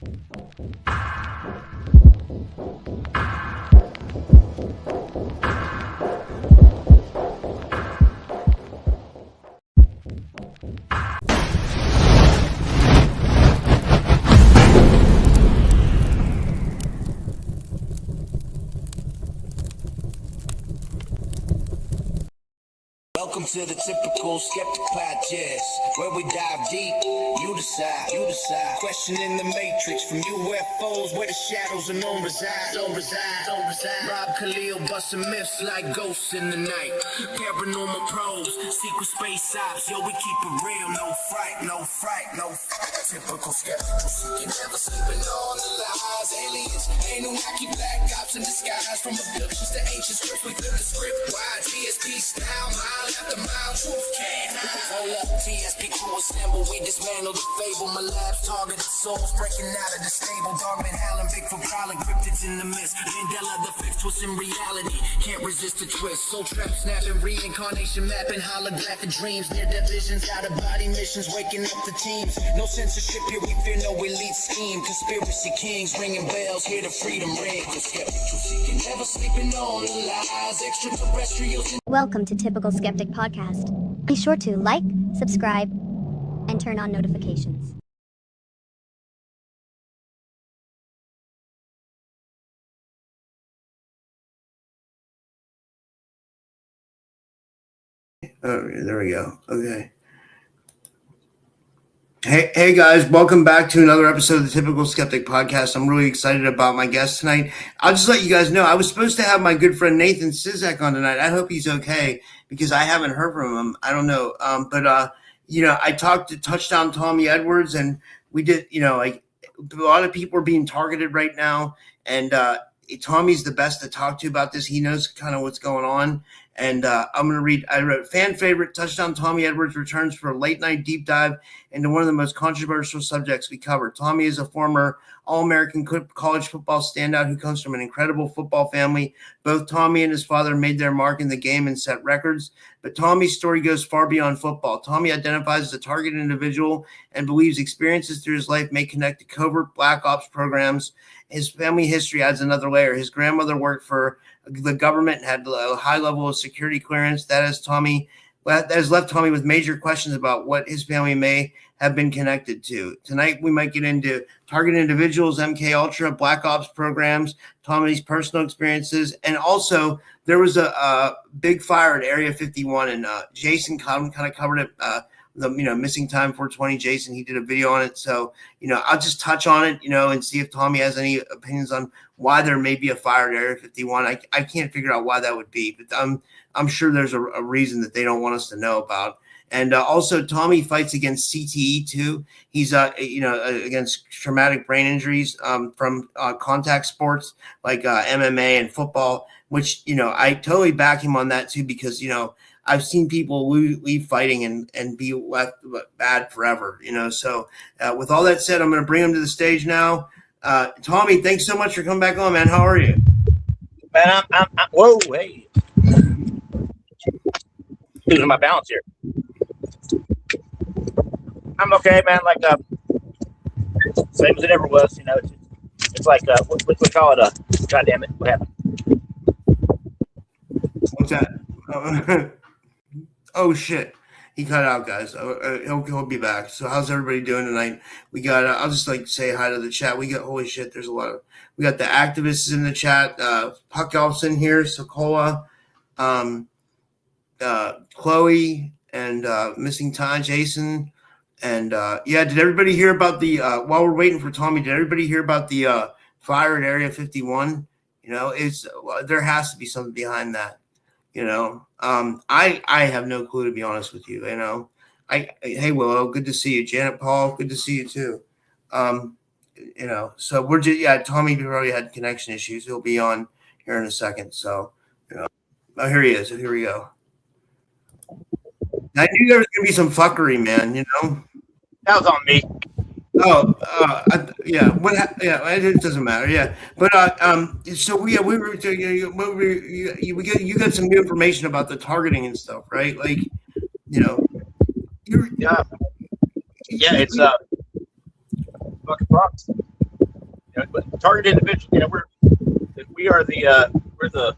Welcome to the typical Skeptic podcast, where we dive deep, you decide. Questioning the matrix from UFOs, where the shadows unknown reside. Rob Khalil busting myths like ghosts in the night. Paranormal pros, secret space ops, yo, we keep it real, no fright. Typical skeptical seeking, never sleeping on the lies. Aliens, Anunnaki, black ops in disguise. From abductions to ancient scripts, we flip the script wide. TSP style, mile after mile, truth can't hide. Hold up, TSP crew assemble, we dismantle the fable. My lab's targeted souls, breaking out of the stable. Dogman howling, Bigfoot prowling, cryptids in the mist. Mandela the fifth twist in reality, can't resist the twist. Soul trap snapping, reincarnation mapping, holographic dreams. Near-death visions, out-of-body missions, waking up the teams. No censorship here, we fear no elite scheme. Conspiracy kings ringing bells, hear the freedom ring. The skeptical seeking, never sleeping on the lies. Extraterrestrials. Welcome to Typical Skeptic Podcast. Be sure to like, subscribe, and turn on notifications. Oh, there we go. Okay. Hey guys, welcome back to another episode of the Typical Skeptic Podcast. I'm really excited about my guest tonight. I'll just let you guys know, I was supposed to have my good friend Nathan Sizek on tonight. I hope he's okay because I haven't heard from him. I don't know. I talked to Touchdown Tommy Edwards, and we did, like a lot of people are being targeted right now, and Tommy's the best to talk to about this. He knows kind of what's going on. And I'm going to read, I wrote, fan favorite Touchdown Tommy Edwards returns for a late night deep dive into one of the most controversial subjects we covered. Tommy is a former All-American college football standout who comes from an incredible football family. Both Tommy and his father made their mark in the game and set records. But Tommy's story goes far beyond football. Tommy identifies as a targeted individual and believes experiences through his life may connect to covert black ops programs. His family history adds another layer. His grandmother worked for the government and had a high level of security clearance. That has left Tommy with major questions about what his family may have been connected to. Tonight, we might get into targeted individuals, MKULTRA, black ops programs, Tommy's personal experiences, and also there was a big fire at Area 51, and Jason kind of covered it. The missing time 420, Jason, he did a video on it. So, I'll just touch on it, and see if Tommy has any opinions on why there may be a fire at Area 51. I can't figure out why that would be, but I'm sure there's a reason that they don't want us to know about. And also Tommy fights against CTE too. He's against traumatic brain injuries from contact sports like MMA and football, which I totally back him on that too, because I've seen people leave fighting and be left bad forever, So with all that said, I'm going to bring him to the stage now. Tommy, thanks so much for coming back on, man. How are you? Man, I'm whoa, hey. Losing my balance here. I'm okay, man. Like, same as it ever was, It's like, what we call it, God damn it, what happened? What's that? Oh shit, he cut out, guys. He'll be back. So how's everybody doing tonight? We got I'll just say hi to the chat. We got, holy shit, there's we got the activists in the chat. Puck Elson here, Sokola, Chloe, and missing time, Jason. And did everybody hear about the while we're waiting for Tommy, did everybody hear about the fire at Area 51? It's there has to be something behind that. I have no clue, to be honest with you. Hey Willow, good to see you. Janet Paul, good to see you too. So we're just Tommy already had connection issues. He'll be on here in a second. So oh, here he is. Here we go. I knew there was gonna be some fuckery, man. That was on me. Oh, it doesn't matter. Yeah, but so you got some new information about the targeting and stuff, right? Like, it's fucking props. But targeted individuals, we are we're the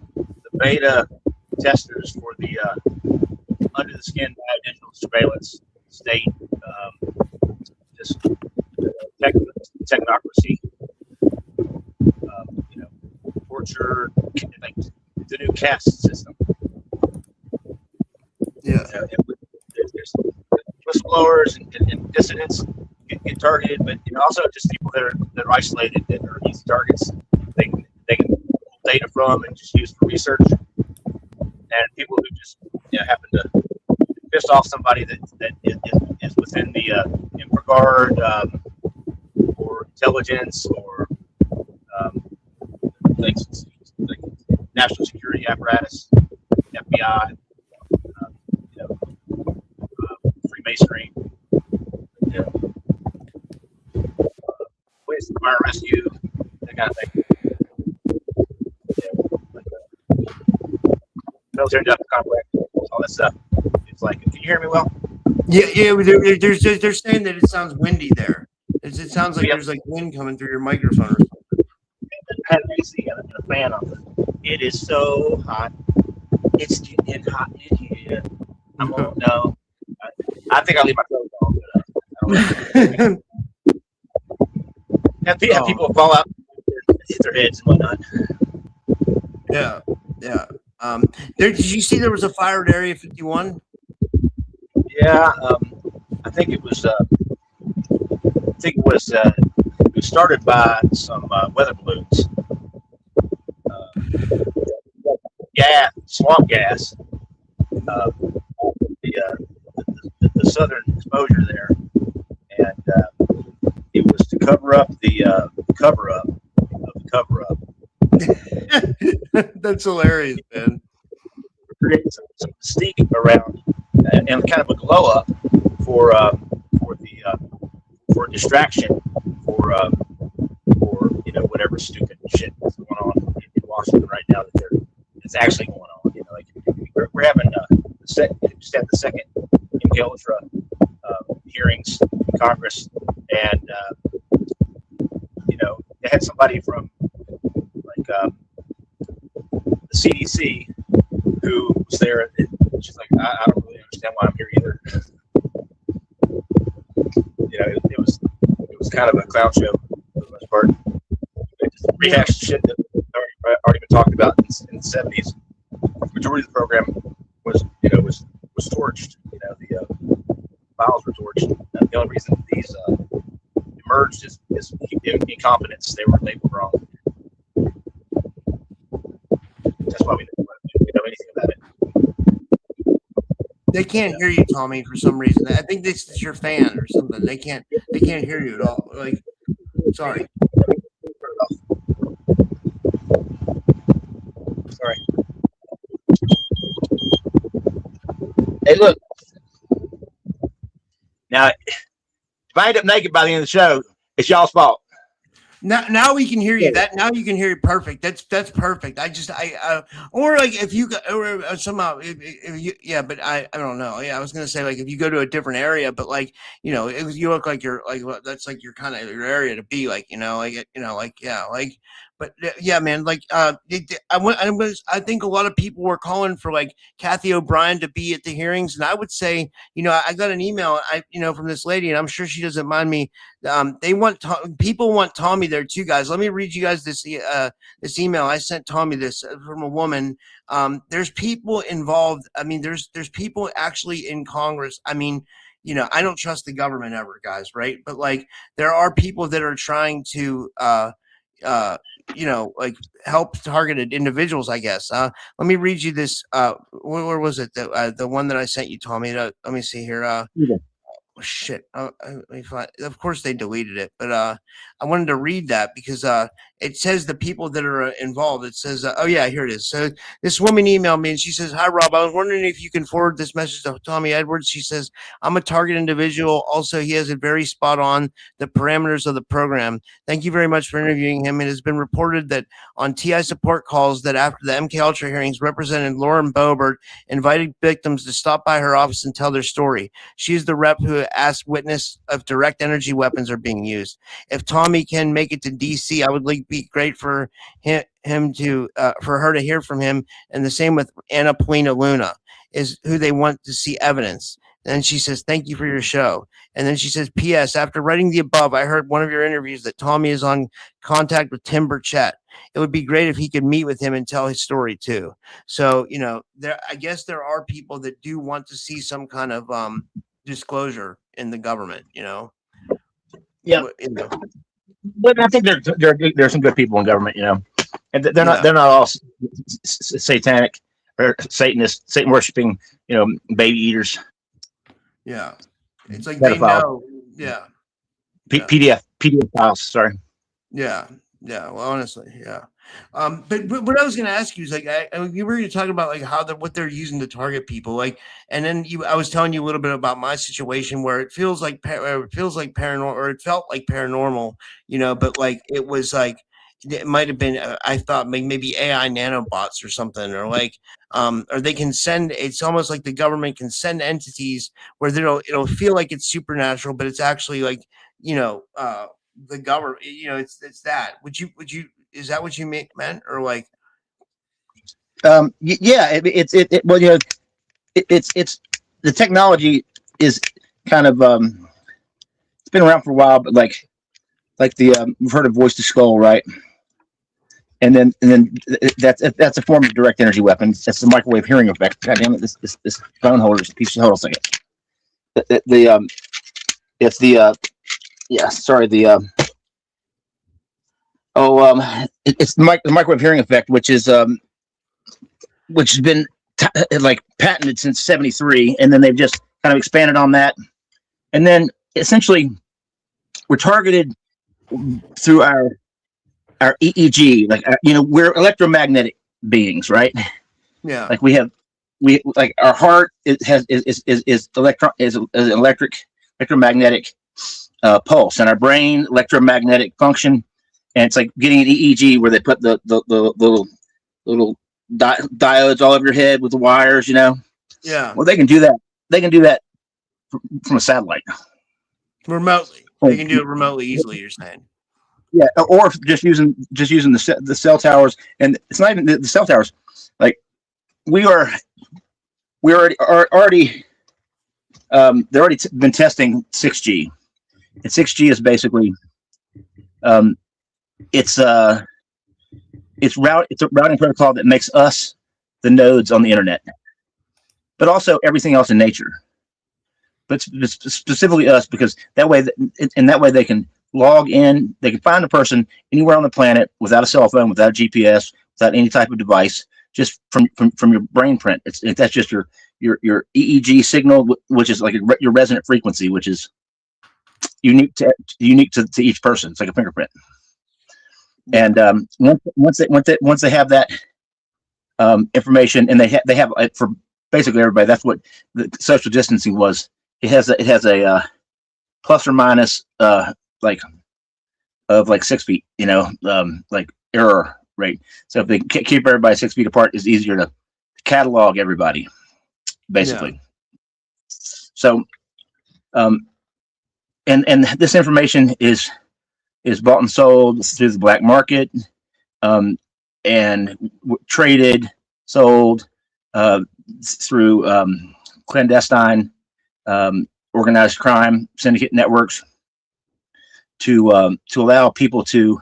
beta testers for the under the skin digital surveillance state, just technocracy, torture, like the new caste system. Yeah. There's whistleblowers and dissidents get targeted, but also just people that are isolated, that are easy targets. They can pull data from and just use for research, and people who just happen to piss off somebody that is within the infraguard or intelligence or things like national security apparatus, FBI, Freemasonry, ways to fire rescue, that kind of thing. Military industrial complex, all that stuff. It's like, can you hear me well? Yeah. They're saying that it sounds windy there. It sounds like there's like wind coming through your microphone or something. I had an AC and a fan on. It is so hot. It's getting hot in here. I'm on. No, I think I'll leave my clothes on. But, I don't know. Have people fall out, hit their heads and whatnot. Yeah. Did you see there was a fire at Area 51? Yeah, I think it was. It was started by some weather balloons. Swamp gas. The southern exposure there, and it was to cover up the cover up of the cover up. That's hilarious, man. Create some mystique around and kind of a glow up for distraction for whatever stupid shit is going on in Washington right now it's actually going on. We're having just had the second MKULTRA hearings in Congress, and they had somebody from like the CDC who was there. She's like, I don't really understand why I'm here either. It was kind of a clown show for the most part. They just rehashed shit that already been talked about in the 70s. The majority of the program was torched. The files were torched. The only reason these emerged is incompetence. They were labeled wrong. That's why we don't know anything about it. They can't hear you, Tommy, for some reason. I think this is your fan or something. They can't hear you at all. Like, sorry. Sorry. Hey, look. Now, if I end up naked by the end of the show, it's y'all's fault. Now we can hear you. Now you can hear you perfect. That's perfect. Or like if you or somehow if you, yeah, but I don't know. Yeah, I was gonna say like if you go to a different area, but like you you look like you're like that's like your kind of your area to be like but yeah, man, like I think a lot of people were calling for like Kathy O'Brien to be at the hearings, and I would say I got an email from this lady, and I'm sure she doesn't mind me. People want Tommy there too, guys. Let me read you guys this email. I sent Tommy this from a woman. There's people involved. I mean, there's people actually in Congress. I mean, I don't trust the government ever, guys, right? But like, there are people that are trying to like help targeted individuals, I guess. Let me read you this. Where was it? The one that I sent you, Tommy. Let me see here. Oh, shit. Let me find. Of course they deleted it, but I wanted to read that because it says the people that are involved. It says, oh yeah, here it is. So this woman emailed me and she says, "Hi Rob, I was wondering if you can forward this message to Tommy Edwards." She says, "I'm a target individual. Also, he has it very spot on the parameters of the program. Thank you very much for interviewing him. It has been reported that on TI support calls that after the MKUltra hearings, Representative Lauren Boebert invited victims to stop by her office and tell their story. She is the rep who asked witness if direct energy weapons are being used. If Tommy can make it to DC, I would be great for him to for her to hear from him. And the same with Anna Polina Luna, is who they want to see evidence." And she says, "Thank you for your show." And then she says, "P.S. After writing the above, I heard one of your interviews that Tommy is on contact with Tim Burchett. It would be great if he could meet with him and tell his story too." So, I guess there are people that do want to see some kind of disclosure in the government, Yeah. But But I think there's some good people in government, and they're not all satanic or Satanists, Satan worshiping, baby eaters. Yeah. It's like they know. Yeah. PDF files. Sorry. Yeah. Yeah. Well, honestly, yeah. But what I was going to ask you is like, you were talking about like what they're using to target people, like, and then I was telling you a little bit about my situation where it feels like paranormal, or it felt like paranormal, but like it was like it might have been, I thought maybe AI nanobots or something, or like, or they can send. It's almost like the government can send entities where it'll feel like it's supernatural, but it's actually like, the government. It's that. Would you? Is that what you meant, or like? Yeah, it's the technology is kind of it's been around for a while, but like we've heard of voice to skull, right? And then that's a form of direct energy weapon. That's the microwave hearing effect. God damn it! This phone holder is a piece of. Hold on a second. It's the yeah. Sorry, it's the microwave hearing effect, which has been like patented since '73, and then they've just kind of expanded on that, and then essentially we're targeted through our EEG, like we're electromagnetic beings, right? Yeah. Like we like our heart is electromagnetic pulse, and our brain electromagnetic function. And it's like getting an EEG where they put the little diodes all over your head with the wires, Yeah. Well, they can do that. They can do that from a satellite. Remotely. They can do it remotely easily, you're saying. Yeah, or just using the cell towers, and it's not even the cell towers. Like we already they're already been testing 6G, and 6G is basically it's a routing protocol that makes us the nodes on the internet, but also everything else in nature. But specifically us, because that way they can log in. They can find a person anywhere on the planet without a cell phone, without a GPS, without any type of device, just from your brain print. That's just your EEG signal, which is like your resonant frequency, which is unique to each person. It's like a fingerprint. And once they have that information, and they have for basically everybody, that's what the social distancing was. It has a plus or minus like 6 feet, like error rate. So if they keep everybody 6 feet apart, it's easier to catalog everybody, basically. Yeah. So, and this information is bought and sold through the black market, and traded, sold through clandestine organized crime syndicate networks to allow people to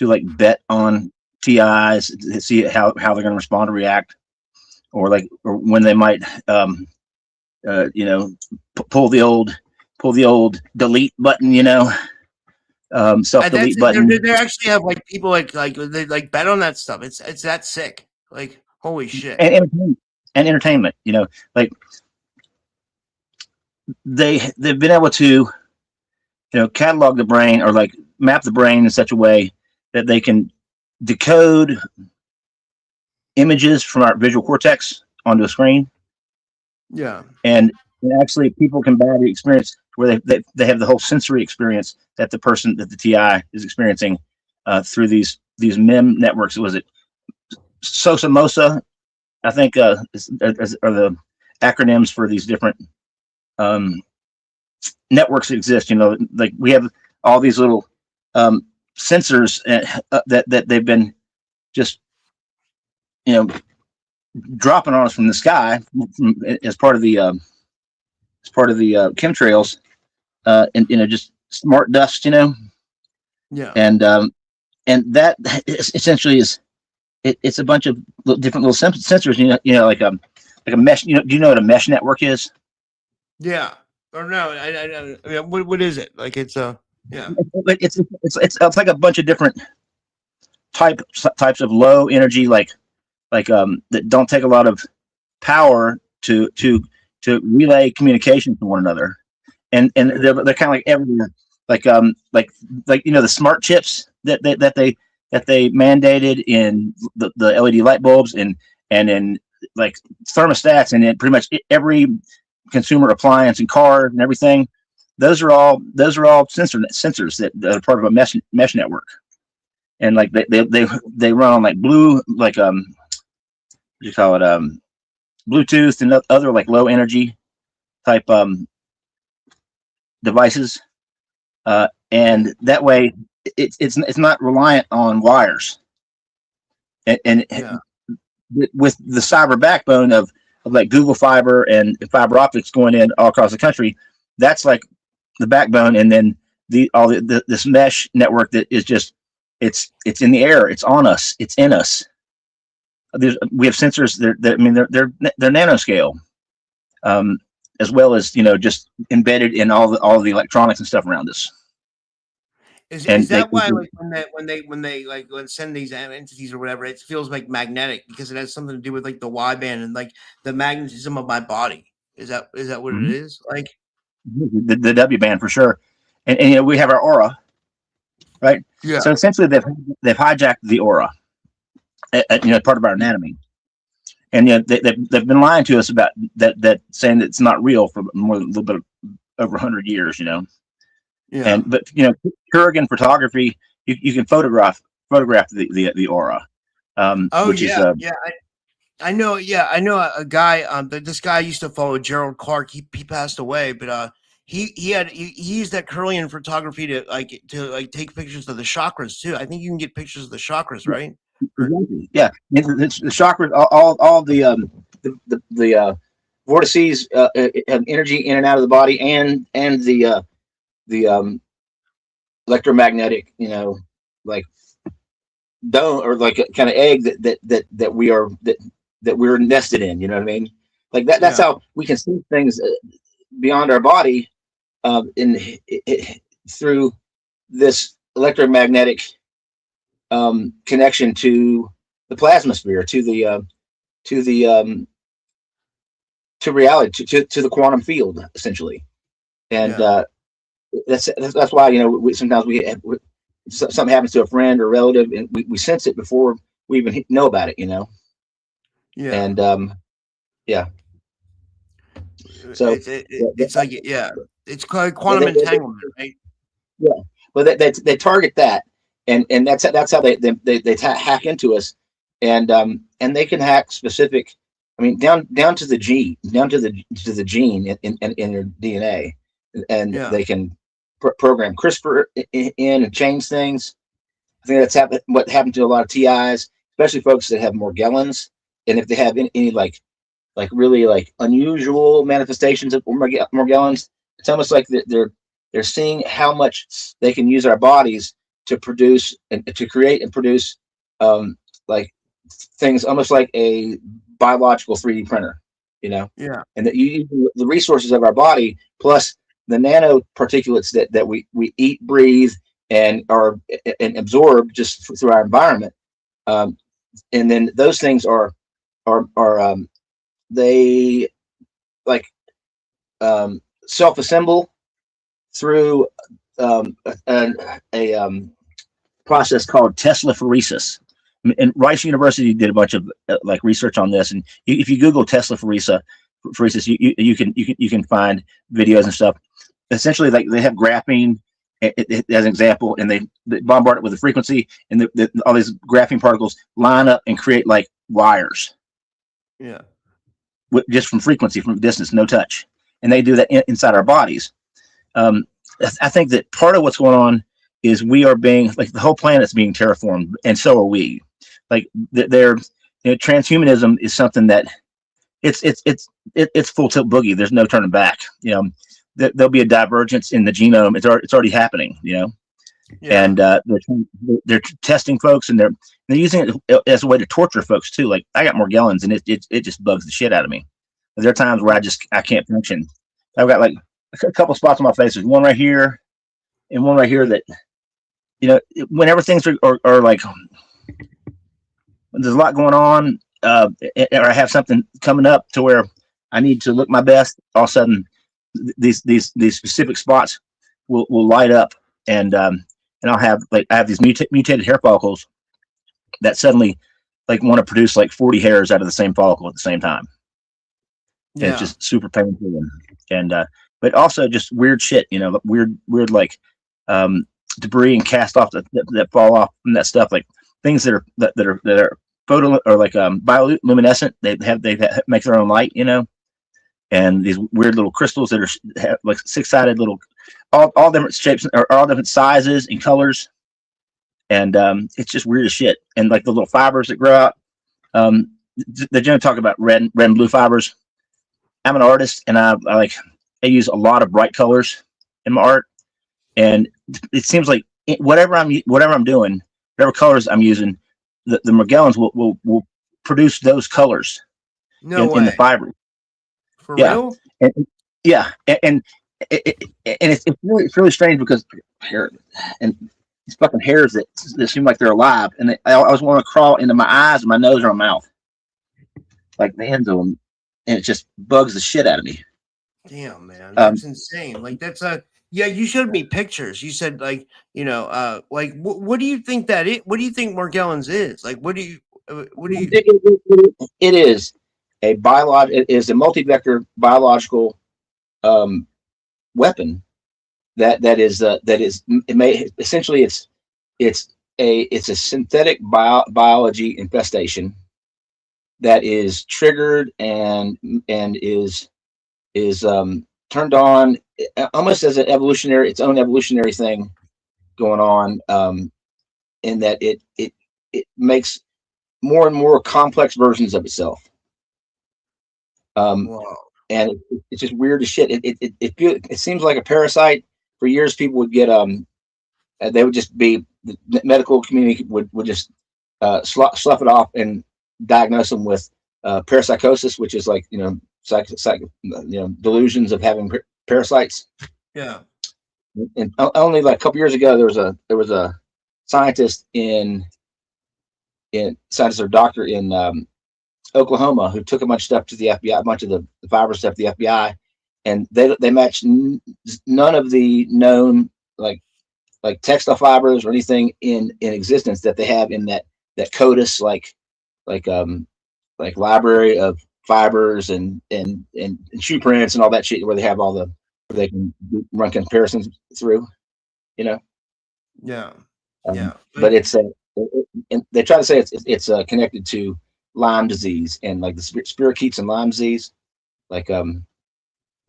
like bet on TIs, to see how they're going to respond or react, or when they might pull the old delete button, self delete button. They actually have like people like they like bet on that stuff. It's that sick. Like holy shit. And entertainment, like they've been able to catalog the brain, or like map the brain in such a way that they can decode images from our visual cortex onto a screen. Yeah. And actually, people can badly experience where they have the whole sensory experience that the TI is experiencing through these MEM networks. Was it SOSA, I think, are the acronyms for these different networks that exist. Like we have all these little sensors that they've been just dropping on us from the sky as part of the chemtrails, and just smart dust, Yeah. and that essentially is it's a bunch of different little sensors, like a mesh. Do you know what a mesh network is? Yeah. Or no, I mean, what is it? Like it's yeah. It's like a bunch of different types of low energy, like that don't take a lot of power to relay communication to one another, and they're kind of like everywhere, like the smart chips that they mandated in the LED light bulbs and in like thermostats and in pretty much every consumer appliance and car and everything. Those are all sensors that are part of a mesh network, and like they run on like what do you call it, Bluetooth and other like low energy type devices, and that way it's not reliant on wires, and Yeah. with the cyber backbone of like Google Fiber and fiber optics going in all across the country, that's like the backbone, and then this mesh network that is just it's in the air, it's on us, it's in us. We have sensors that I mean they're nanoscale, as well as just embedded in all the electronics and stuff around us. Is that why like when they like send these entities or whatever, it feels like magnetic because it has something to do with like the Y band and like the magnetism of my body? Is that what it is? Like the W band for sure, and we have our aura, right? yeah. So essentially, they've hijacked the aura, part of our anatomy, and they've been lying to us about that, saying that it's not real for more than a little bit over 100 years, Yeah. but Kurgan photography, you can photograph the aura, Oh which yeah, is yeah. I know. Yeah, I know a guy. This guy used to follow Gerald Clark. He passed away, but he used that Curlian photography to take pictures of the chakras too. I think you can get pictures of the chakras, right? exactly. Yeah, the chakras, all the vortices of energy in and out of the body, and the electromagnetic, like dome or like a kind of egg that we're nested in. You know what I mean? Like that. That's how we can see things beyond our body, through this electromagnetic connection to the plasma sphere, to reality, to the quantum field, essentially. And that's why sometimes something happens to a friend or relative, and we sense it before we even know about it. Yeah. And yeah. So it's like it's called quantum entanglement, right? Yeah, well, they target that, and that's how they hack into us, and they can hack specific. I mean, down to the gene, down to the gene in your DNA, and they can program CRISPR in and change things. I think that's what happened to a lot of TIs, especially folks that have Morgellons, and if they have any like really like unusual manifestations of Morgellons, it's almost like they're seeing how much they can use our bodies to produce and to create and produce like things almost like a biological 3D printer, Yeah. and that you use the resources of our body plus the nanoparticulates that we eat, breathe, and absorb just through our environment, and then those things are they like self-assemble through a process called teslaphoresis. And Rice University did a bunch of like research on this. And if you Google teslaphoresis, you can find videos and stuff. Essentially, like they have graphene as an example, and they bombard it with a frequency, and all these graphene particles line up and create like wires. Yeah. Just from frequency, from distance, no touch. And they do that inside our bodies. I think that part of what's going on is we are being, like, the whole planet's being terraformed, and so are we. Like, transhumanism is something that it's full tilt boogie. There's no turning back. There'll be a divergence in the genome. It's already happening. Yeah. And they're testing folks, and they're using it as a way to torture folks too. Like, I got Morgellons, and it just bugs the shit out of me. There are times where I can't function. I've got like a couple spots on my face. There's one right here and one right here that, whenever things are like, when there's a lot going on, or I have something coming up to where I need to look my best, all of a sudden these specific spots will light up, and I'll have I have these mutated hair follicles that suddenly like want to produce like 40 hairs out of the same follicle at the same time. Yeah. It's just super painful, and but also just weird shit, weird like debris and cast off that fall off from that stuff, like things that are photo or like bioluminescent. They make their own light, and these weird little crystals that have like 6-sided little, all different shapes or all different sizes and colors, and it's just weird as shit. And like the little fibers that grow out, the general talk about red and blue fibers. I'm an artist, and I use a lot of bright colors in my art, and it seems like whatever I'm doing, whatever colors I'm using, the Morgellons will produce those colors in the fiber. For real? And it's really strange because hair and these fucking hairs that seem like they're alive, and I always want to crawl into my eyes and my nose or my mouth, like the ends of them. And it just bugs the shit out of me. Damn, man, that's insane. Like, that's you showed me pictures. You said like, like what do you think that is? What do you think Morgellons is? Like, what do you? It is a It is a multi-vector biological weapon that is essentially it's a synthetic biology infestation that is triggered and is turned on almost as its own evolutionary thing going on, in that it makes more and more complex versions of itself. Wow. And it's just weird as shit. It seems like a parasite. For years, people would get they would just be, the medical community would just slough it off and diagnose them with parapsychosis, which is like delusions of having parasites. Yeah. And only like a couple years ago, there was a scientist scientist or doctor in Oklahoma who took a bunch of stuff to the FBI, a bunch of the fiber stuff to the FBI, and they matched none of the known like textile fibers or anything in existence that they have in that CODIS like library of fibers and shoe prints and all that shit, where they have where they can run comparisons through, Yeah. But it's and they try to say it's connected to Lyme disease and like the spirochetes and Lyme disease, like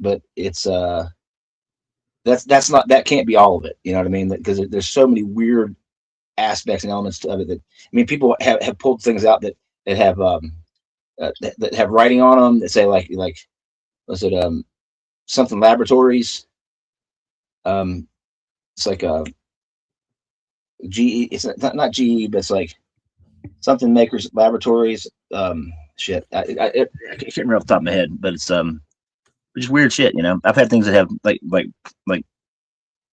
but it's that can't be all of it, you know what I mean? Because there's so many weird aspects and elements of it that, I mean, people have pulled things out that have that have writing on them that say like was it something laboratories, it's like a GE, it's not GE, but it's like something makers laboratories, shit, I can't remember off the top of my head, but it's just weird shit, I've had things that have like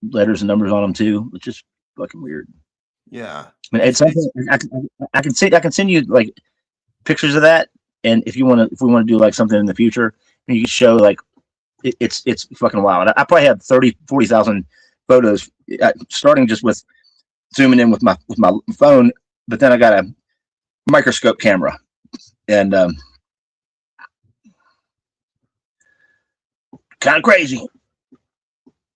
letters and numbers on them too, which is fucking weird. Yeah. I mean, it's something I can send you like pictures of that, and if we want to do like something in the future, and you can show like it's fucking wild. I probably have 40,000 photos, starting just with zooming in with my phone, but then I got a microscope camera, and kind of crazy.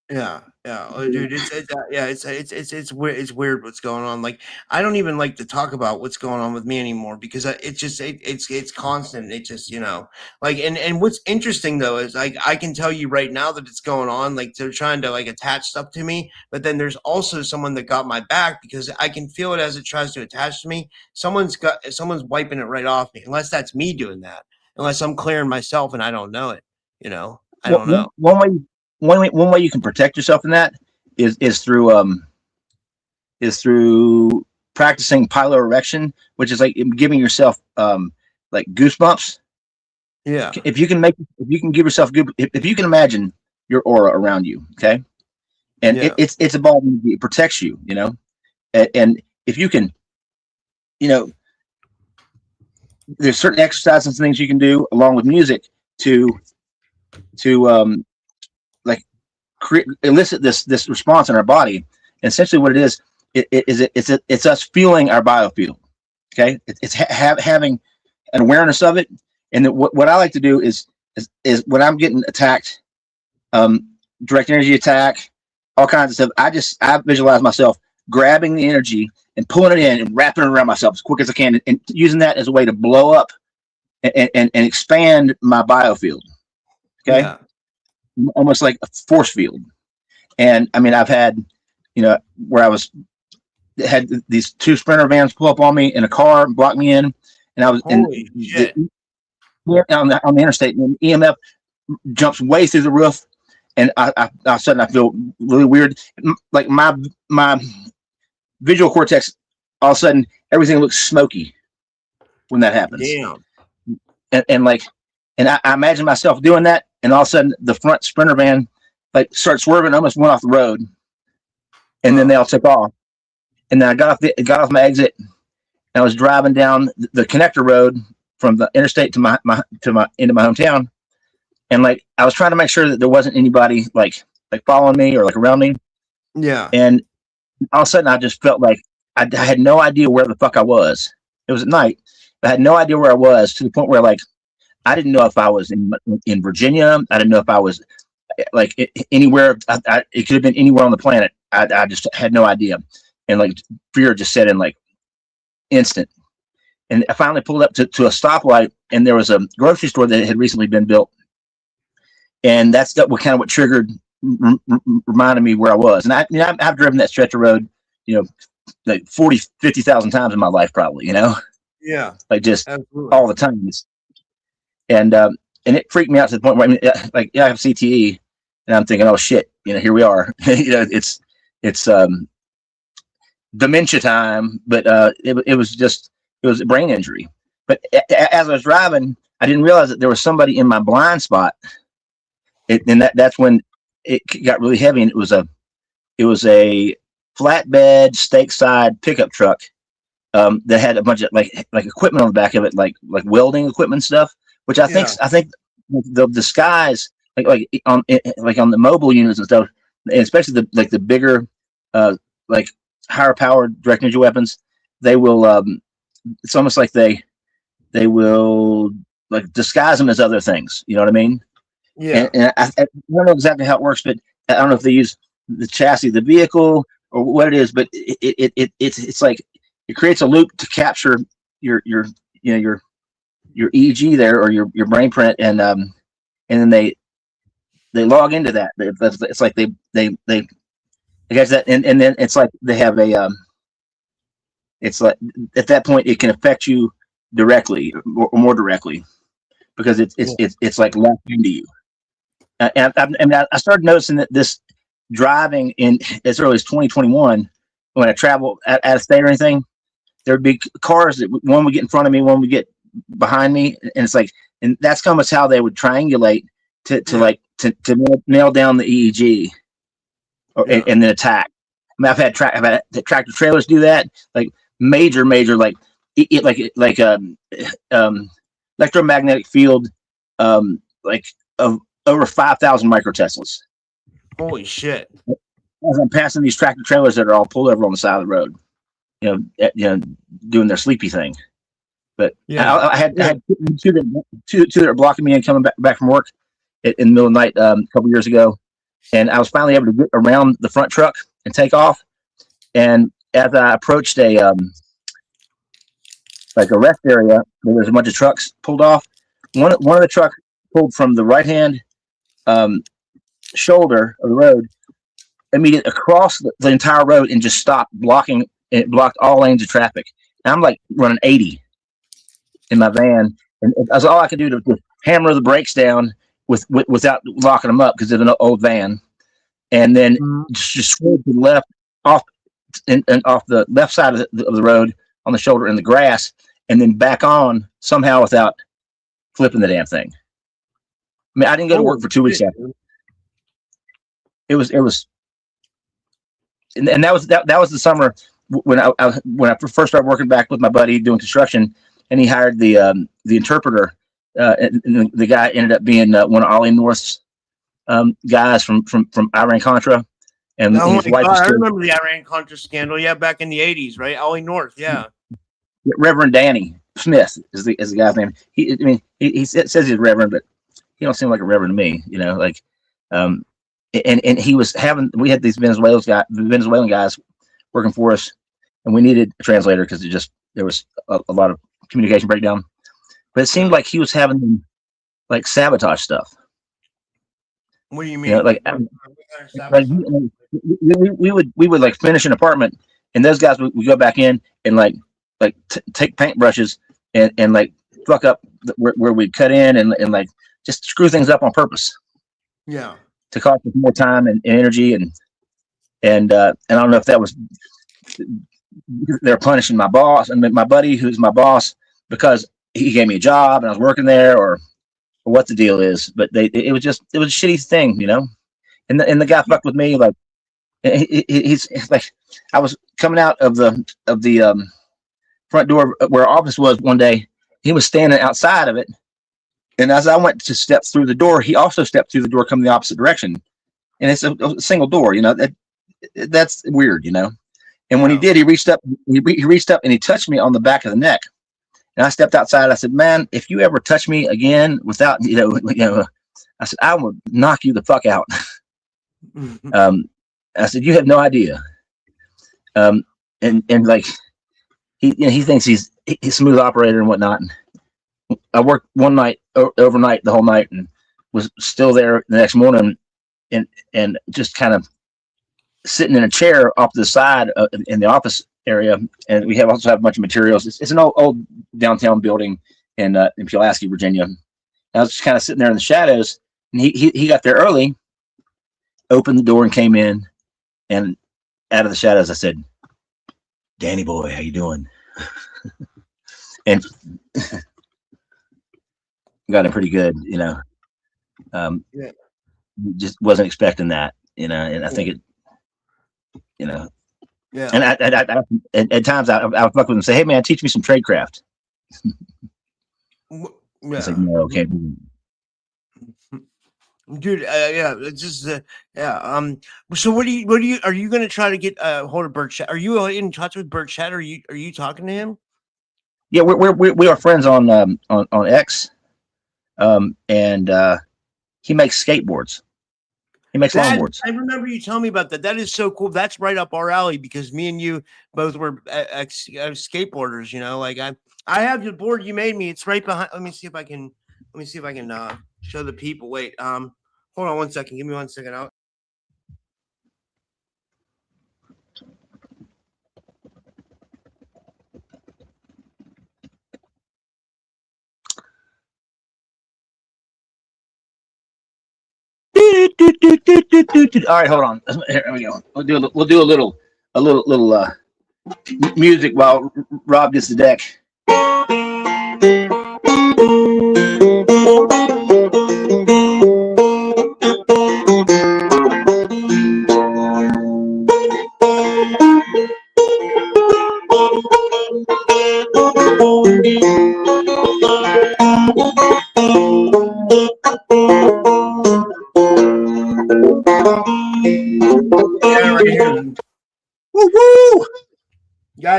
Yeah, dude, it's weird. It's weird what's going on. Like, I don't even like to talk about what's going on with me anymore because it's constant. It just, like, and what's interesting though is, like, I can tell you right now that it's going on. Like, they're trying to, like, attach stuff to me, but then there's also someone that got my back because I can feel it as it tries to attach to me. Someone's wiping it right off me, unless that's me doing that, unless I'm clearing myself and I don't know it. I don't know. One way you can protect yourself in that is through practicing piloerection, which is like giving yourself like goosebumps. Yeah. If you can give yourself if you can imagine your aura around you, okay, and it's a ball of energy. It protects you, and if you can, there's certain exercises and things you can do along with music to like elicit this response in our body. And essentially what it is, it's us feeling our biofield. Okay. It's having an awareness of it. And what I like to do is when I'm getting attacked, direct energy attack, all kinds of stuff, I visualize myself grabbing the energy and pulling it in and wrapping it around myself as quick as I can, and using that as a way to blow up and expand my biofield. Okay. Yeah. Almost like a force field. And I mean, I've had, where I had these 2 Sprinter vans pull up on me in a car and block me in. And I was on the interstate, and the EMF jumps way through the roof. And all of a sudden I feel really weird. Like my visual cortex, all of a sudden, everything looks smoky when that happens. Damn. And I imagine myself doing that, and all of a sudden the front Sprinter van like starts swerving, almost went off the road, and then they all took off. And then I got off my exit, and I was driving down the connector road from the interstate to my into my hometown, and like I was trying to make sure that there wasn't anybody like following me or like around me. Yeah. And all of a sudden I just felt like I had no idea where the fuck I was. It was at night, but I had no idea where I was, to the point where like I didn't know if I was in Virginia. I didn't know if I was like anywhere. It could have been anywhere on the planet. I just had no idea. And like fear just set in like instant. And I finally pulled up to a stoplight, and there was a grocery store that had recently been built. And that's what triggered, reminded me where I was. And I've driven that stretch of road, like 40, 50,000 times in my life, probably, Yeah. Like just Absolutely. all the time. And it freaked me out to the point where I have CTE, and I'm thinking, oh shit, here we are. It's dementia time, but it was a brain injury. But as I was driving, I didn't realize that there was somebody in my blind spot, and that's when it got really heavy. And it was a flatbed stake side pickup truck that had a bunch of like equipment on the back of it, like welding equipment stuff. Which I think the disguise, like on the mobile units and stuff, and especially the bigger, like higher powered direct energy weapons, they will. It's almost like they will like disguise them as other things. You know what I mean? Yeah. And I don't know exactly how it works, but I don't know if they use the chassis of the vehicle or what it is, but it's like it creates a loop to capture your EEG there, or your brain print, and then they log into that. It's like they guess that, and then it's like they have a it's like at that point it can affect you directly or more directly, because it's like locked into you. And I started noticing that this driving in as early as 2021, when I travel out of state or anything, there'd be cars that one would get in front of me, one would get behind me, and it's like, and that's almost how they would triangulate to nail down the EEG and then attack. I mean, I've had tractor trailers do that, like major like electromagnetic field like of over 5,000 microteslas. Holy shit! as I'm passing these tractor trailers that are all pulled over on the side of the road, doing their sleepy thing. But I had two that were blocking me and coming back from work in the middle of the night a couple years ago, and I was finally able to get around the front truck and take off. And as I approached a rest area where there's a bunch of trucks pulled off, one of the trucks pulled from the right hand shoulder of the road immediately across the entire road and just stopped blocking. It blocked all lanes of traffic. And I'm like running 80 in my van, and that's all I could do to hammer the brakes down without locking them up because it's an old van, and then just swerve to the left off the left side of the road on the shoulder in the grass, and then back on somehow without flipping the damn thing. I mean, I didn't go to work for 2 weeks after. It was, and that was the summer when I first started working back with my buddy doing construction, and he hired the interpreter, and the guy ended up being one of Ollie North's guys from Iran-Contra. And his wife I remember the Iran-Contra scandal. Yeah, back in the 80s, right? Ollie North, yeah. Reverend Danny Smith is the guy's name. He says he's Reverend, but he don't seem like a Reverend to me. And he was we had these Venezuelan guys working for us, and we needed a translator because there was a lot of communication breakdown. But it seemed like he was having them like sabotage stuff. What do you mean? We would like finish an apartment, and those guys would go back in and take paintbrushes and like fuck up where we'd cut in and like just screw things up on purpose. Yeah. To cost us more time and energy, and I don't know if that was they're punishing my boss and my buddy who's my boss because he gave me a job and I was working there, or what the deal is. But it was a shitty thing, And the guy fucked with me. Like he's like, I was coming out of the front door where our office was one day. He was standing outside of it. And as I went to step through the door, he also stepped through the door coming the opposite direction. And it's a single door, that's weird, And when he did, he reached up and he touched me on the back of the neck. And I stepped outside. I said, man, if you ever touch me again without, I said, I will knock you the fuck out. I said, you have no idea. And like, he thinks he's a smooth operator and whatnot. And I worked one night overnight the whole night and was still there the next morning and just kind of sitting in a chair off to the side in the office area. And we also have a bunch of materials. It's an old downtown building in Pulaski, Virginia. And I was just kind of sitting there in the shadows, and he got there early, opened the door and came in, and out of the shadows I said, Danny boy, how you doing? And got him pretty good, just wasn't expecting that, and I think it, yeah. And I at times I would fuck with him and say, hey man, teach me some tradecraft. Yeah. It's like, no, okay. Dude, yeah, it's just, yeah. So are you going to try to get hold of Bert Chat? Are you in touch with Bert Chat? Are you talking to him? Yeah, we are friends on X. And he makes skateboards. He makes longboards. I remember you telling me about that. That is so cool. That's right up our alley because me and you both were skateboarders. Like I have the board you made me. It's right behind. Let me see if I can show the people. Wait, hold on one second. Give me 1 second. Out. All right, hold on. Here we go. We'll do a little music while Rob gets the deck.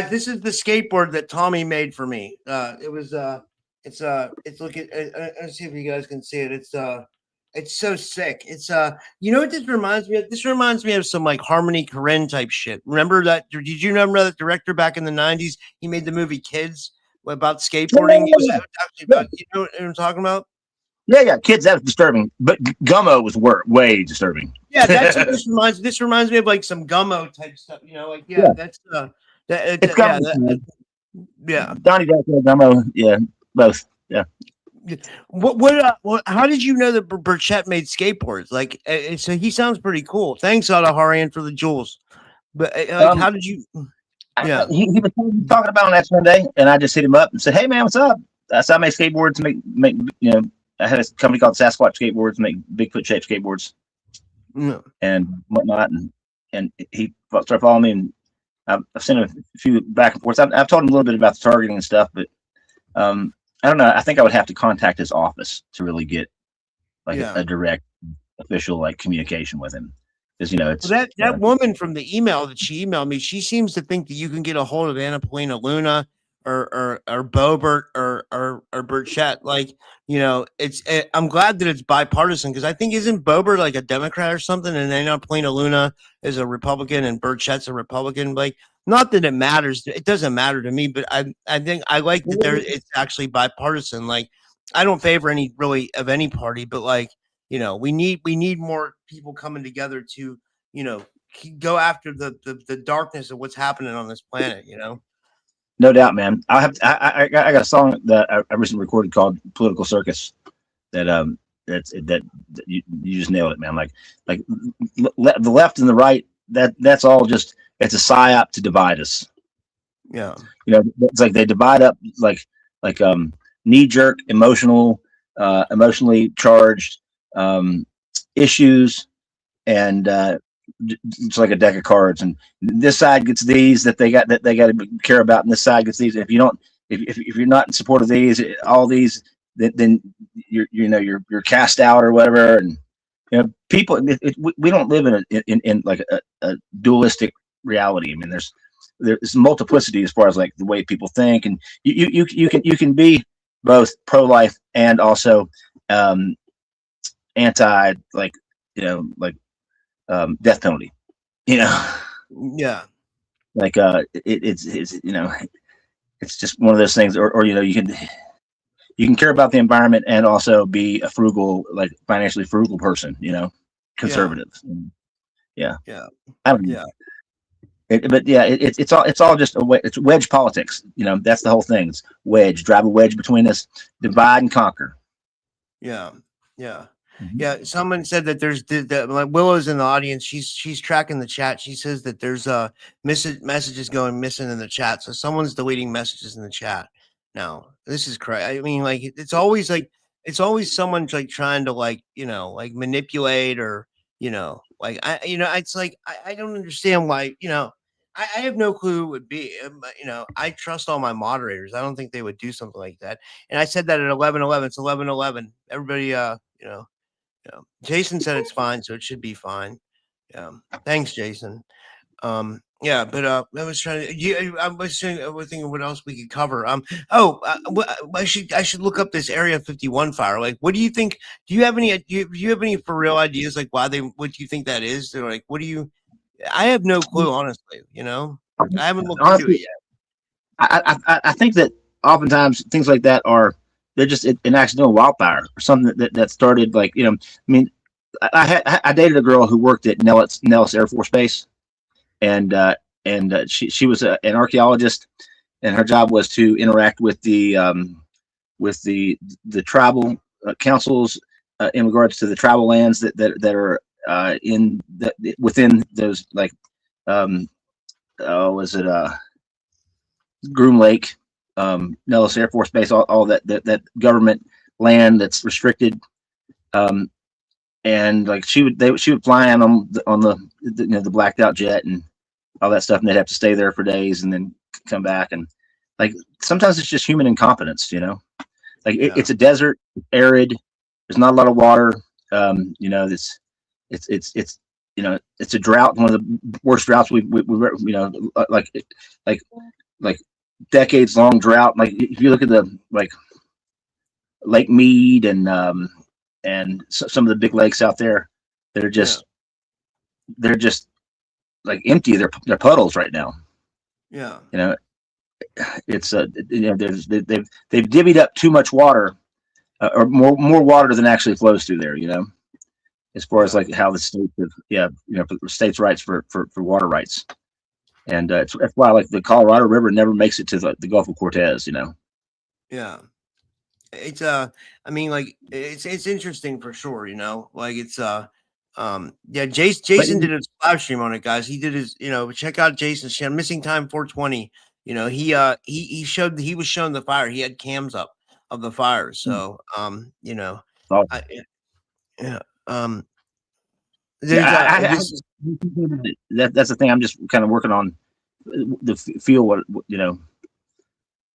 Guys, this is the skateboard that Tommy made for me. It's look at. Let's see if you guys can see it. It's so sick. You know what this reminds me of? This reminds me of some like Harmony Korine type shit. Remember that? Did you remember that director back in the '90s? He made the movie Kids about skateboarding. It was actually about, you know what I'm talking about? Yeah. Kids, that was disturbing. But Gummo was way disturbing. Yeah, that's what this reminds. This reminds me of like some Gummo type stuff. You know, like Yeah. that's It's Gummo. yeah. Donnie Darko, Gummo. Yeah, both. Yeah. How did you know that Burchett made skateboards? Like, so he sounds pretty cool. Thanks, Otto Harian, for the jewels. But like, how did you? Yeah, He was talking about on that Sunday, and I just hit him up and said, "Hey, man, what's up?" So I made skateboards, make you know. I had a company called Sasquatch Skateboards, make Bigfoot shaped skateboards, and whatnot. And he started following me, and I've sent a few back and forth. I've told him a little bit about the targeting and stuff, but I don't know. I think I would have to contact his office to really get like a direct official like communication with him. Because it's that woman from the email that she emailed me. She seems to think that you can get a hold of Anna Polina Luna or Bobert or Burchett. Like, I'm glad that it's bipartisan, because I think, isn't Bobert like a Democrat or something, and Anna Polina Luna is a Republican and Burchett's a Republican. Like, not that it matters. It doesn't matter to me, but I think I like that it's actually bipartisan. Like, I don't favor any party, but like, we need more people coming together to, go after the darkness of what's happening on this planet. No doubt, man. I got a song that I recently recorded called "Political Circus." That you just nailed it, man. Like the left and the right. That's all just, it's a psyop to divide us. Yeah. It's like they divide up like knee jerk, emotionally charged issues, and it's like a deck of cards, and this side gets these that they got to care about, and this side gets these. If you're not in support of all these, then you're cast out or whatever. And people, we don't live in like a dualistic reality. I mean, there's multiplicity as far as like the way people think, and you can be both pro-life and also anti, like death penalty, Yeah. Like it's it's just one of those things, or you can care about the environment and also be a frugal, like financially frugal person, conservative. Yeah. I don't know. But yeah, it's all just it's wedge politics. That's the whole thing. It's wedge, drive a wedge between us, divide and conquer. Yeah. Someone said that there's like Willow's in the audience. She's tracking the chat. She says that there's messages going missing in the chat. So someone's deleting messages in the chat. No, this is crazy. I mean, like, it's always someone like trying to like manipulate, or like it's like I don't understand why. I have no clue who it would be. I trust all my moderators. I don't think they would do something like that. And I said that at 11:11. It's 11:11. Everybody, Jason said it's fine, so it should be fine. Yeah. Thanks, Jason. But I was thinking what else we could cover. I should look up this Area 51 fire. Like, what do you think? Do you have any for real ideas? Like, what do you think that is? They're like, I have no clue, honestly. I haven't looked into it yet. I think that oftentimes things like that they're just an accidental wildfire or something that started, like, I mean, I dated a girl who worked at Nellis Air Force Base, and she was an archaeologist, and her job was to interact with the tribal councils in regards to the tribal lands that are within those, like, was it Groom Lake, Nellis Air Force Base, all that government land that's restricted, and like she would fly in on the blacked out jet and all that stuff, and they'd have to stay there for days and then come back, and like sometimes it's just human incompetence, it's a desert, arid, there's not a lot of water, it's a drought, one of the worst droughts we like like decades long drought. Like if you look at the like Lake Mead and some of the big lakes out there, they're just like empty. They're puddles right now. Yeah. You know, it's they've divvied up too much water, or more water than actually flows through there. You know, as far as like how the states have, states' rights for water rights, and that's why like the Colorado River never makes it to the Gulf of Cortez. You know. Yeah. It's I mean, like it's interesting for sure, like it's Jason did a live stream on it, guys. He did his, check out Jason's channel, Missing Time 420. He showed, he was showing the fire. He had cams up of the fire. So Oh. I, yeah that's the thing. I'm just kind of working on the feel what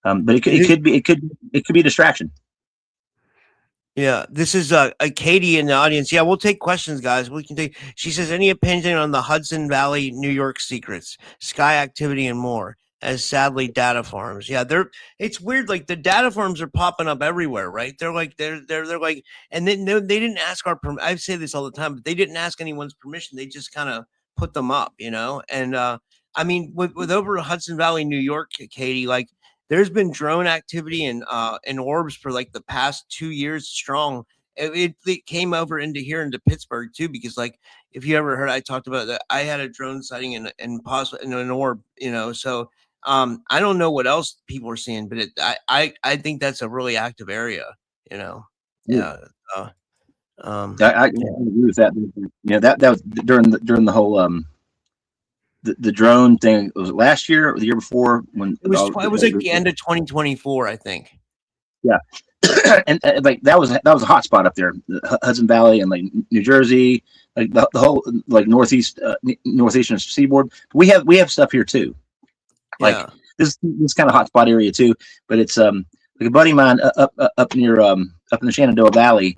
but it could be a distraction. Yeah, this is a Katie in the audience. Yeah, we'll take questions, guys. We can take. She says, any opinion on the Hudson Valley, New York secrets, sky activity, and more? As sadly, data farms. Yeah, it's weird. Like the data farms are popping up everywhere, right? They're like, and then they didn't ask our permission. I say this all the time, but they didn't ask anyone's permission. They just kind of put them up, And I mean, with over Hudson Valley, New York, Katie, like. There's been drone activity in orbs for like the past 2 years strong. It came over into Pittsburgh too, because like if you ever heard, I talked about that. I had a drone sighting in an orb, So I don't know what else people are seeing, but I think that's a really active area, Yeah. I agree with that. That was during the whole the drone thing. Was it last year or the year before? When it was like the end of 2024, I think. Yeah, and like that was a hot spot up there, the Hudson Valley and like New Jersey, like the whole like northeastern seaboard. We have stuff here too. Like this kind of hot spot area too. But it's like a buddy of mine up near up in the Shenandoah Valley.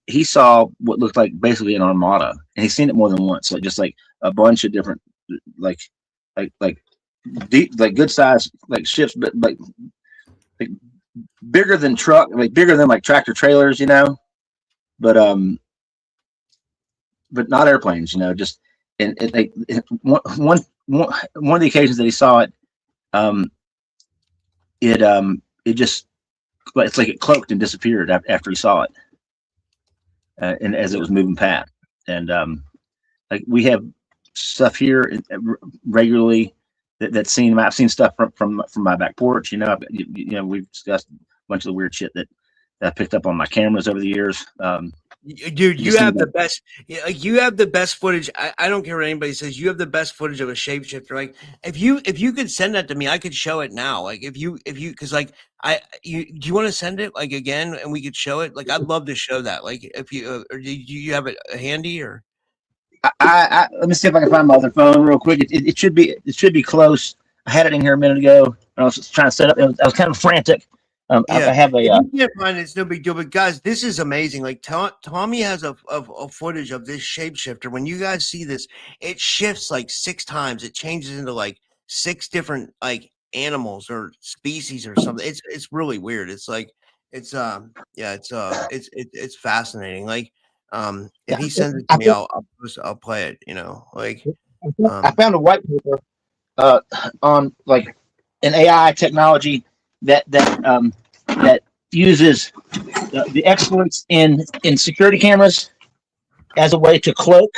He saw what looked like basically an armada, and he's seen it more than once. Like just like a bunch of different like deep, like good size like ships, but like bigger than bigger than like tractor trailers, but not airplanes, just and like one of the occasions that he saw it, it just, it's like it cloaked and disappeared after he saw it, and as it was moving past, and like we have stuff here regularly that's seen. I've seen stuff from my back porch. We've discussed a bunch of the weird shit that I picked up on my cameras over the years. Dude, you have the best. You have the best footage. I don't care what anybody says. You have the best footage of a shapeshifter. Like if you could send that to me, I could show it now. Like if you because like do you want to send it like again and we could show it? Like I'd love to show that. Like if you or do you have it handy or? I let me see if I can find my other phone real quick. It should be close. I had it in here a minute ago, and I was just trying to set up. I was kind of frantic. I have a. You can't find it. It's no big deal. But guys, this is amazing. Like Tommy has a footage of this shapeshifter. When you guys see this, it shifts like 6 times. It changes into like 6 different like animals or species or something. It's really weird. It's like it's fascinating. Like. If he sends it to me, I'll play it. I found a white paper on like an AI technology that uses the exploits in security cameras as a way to cloak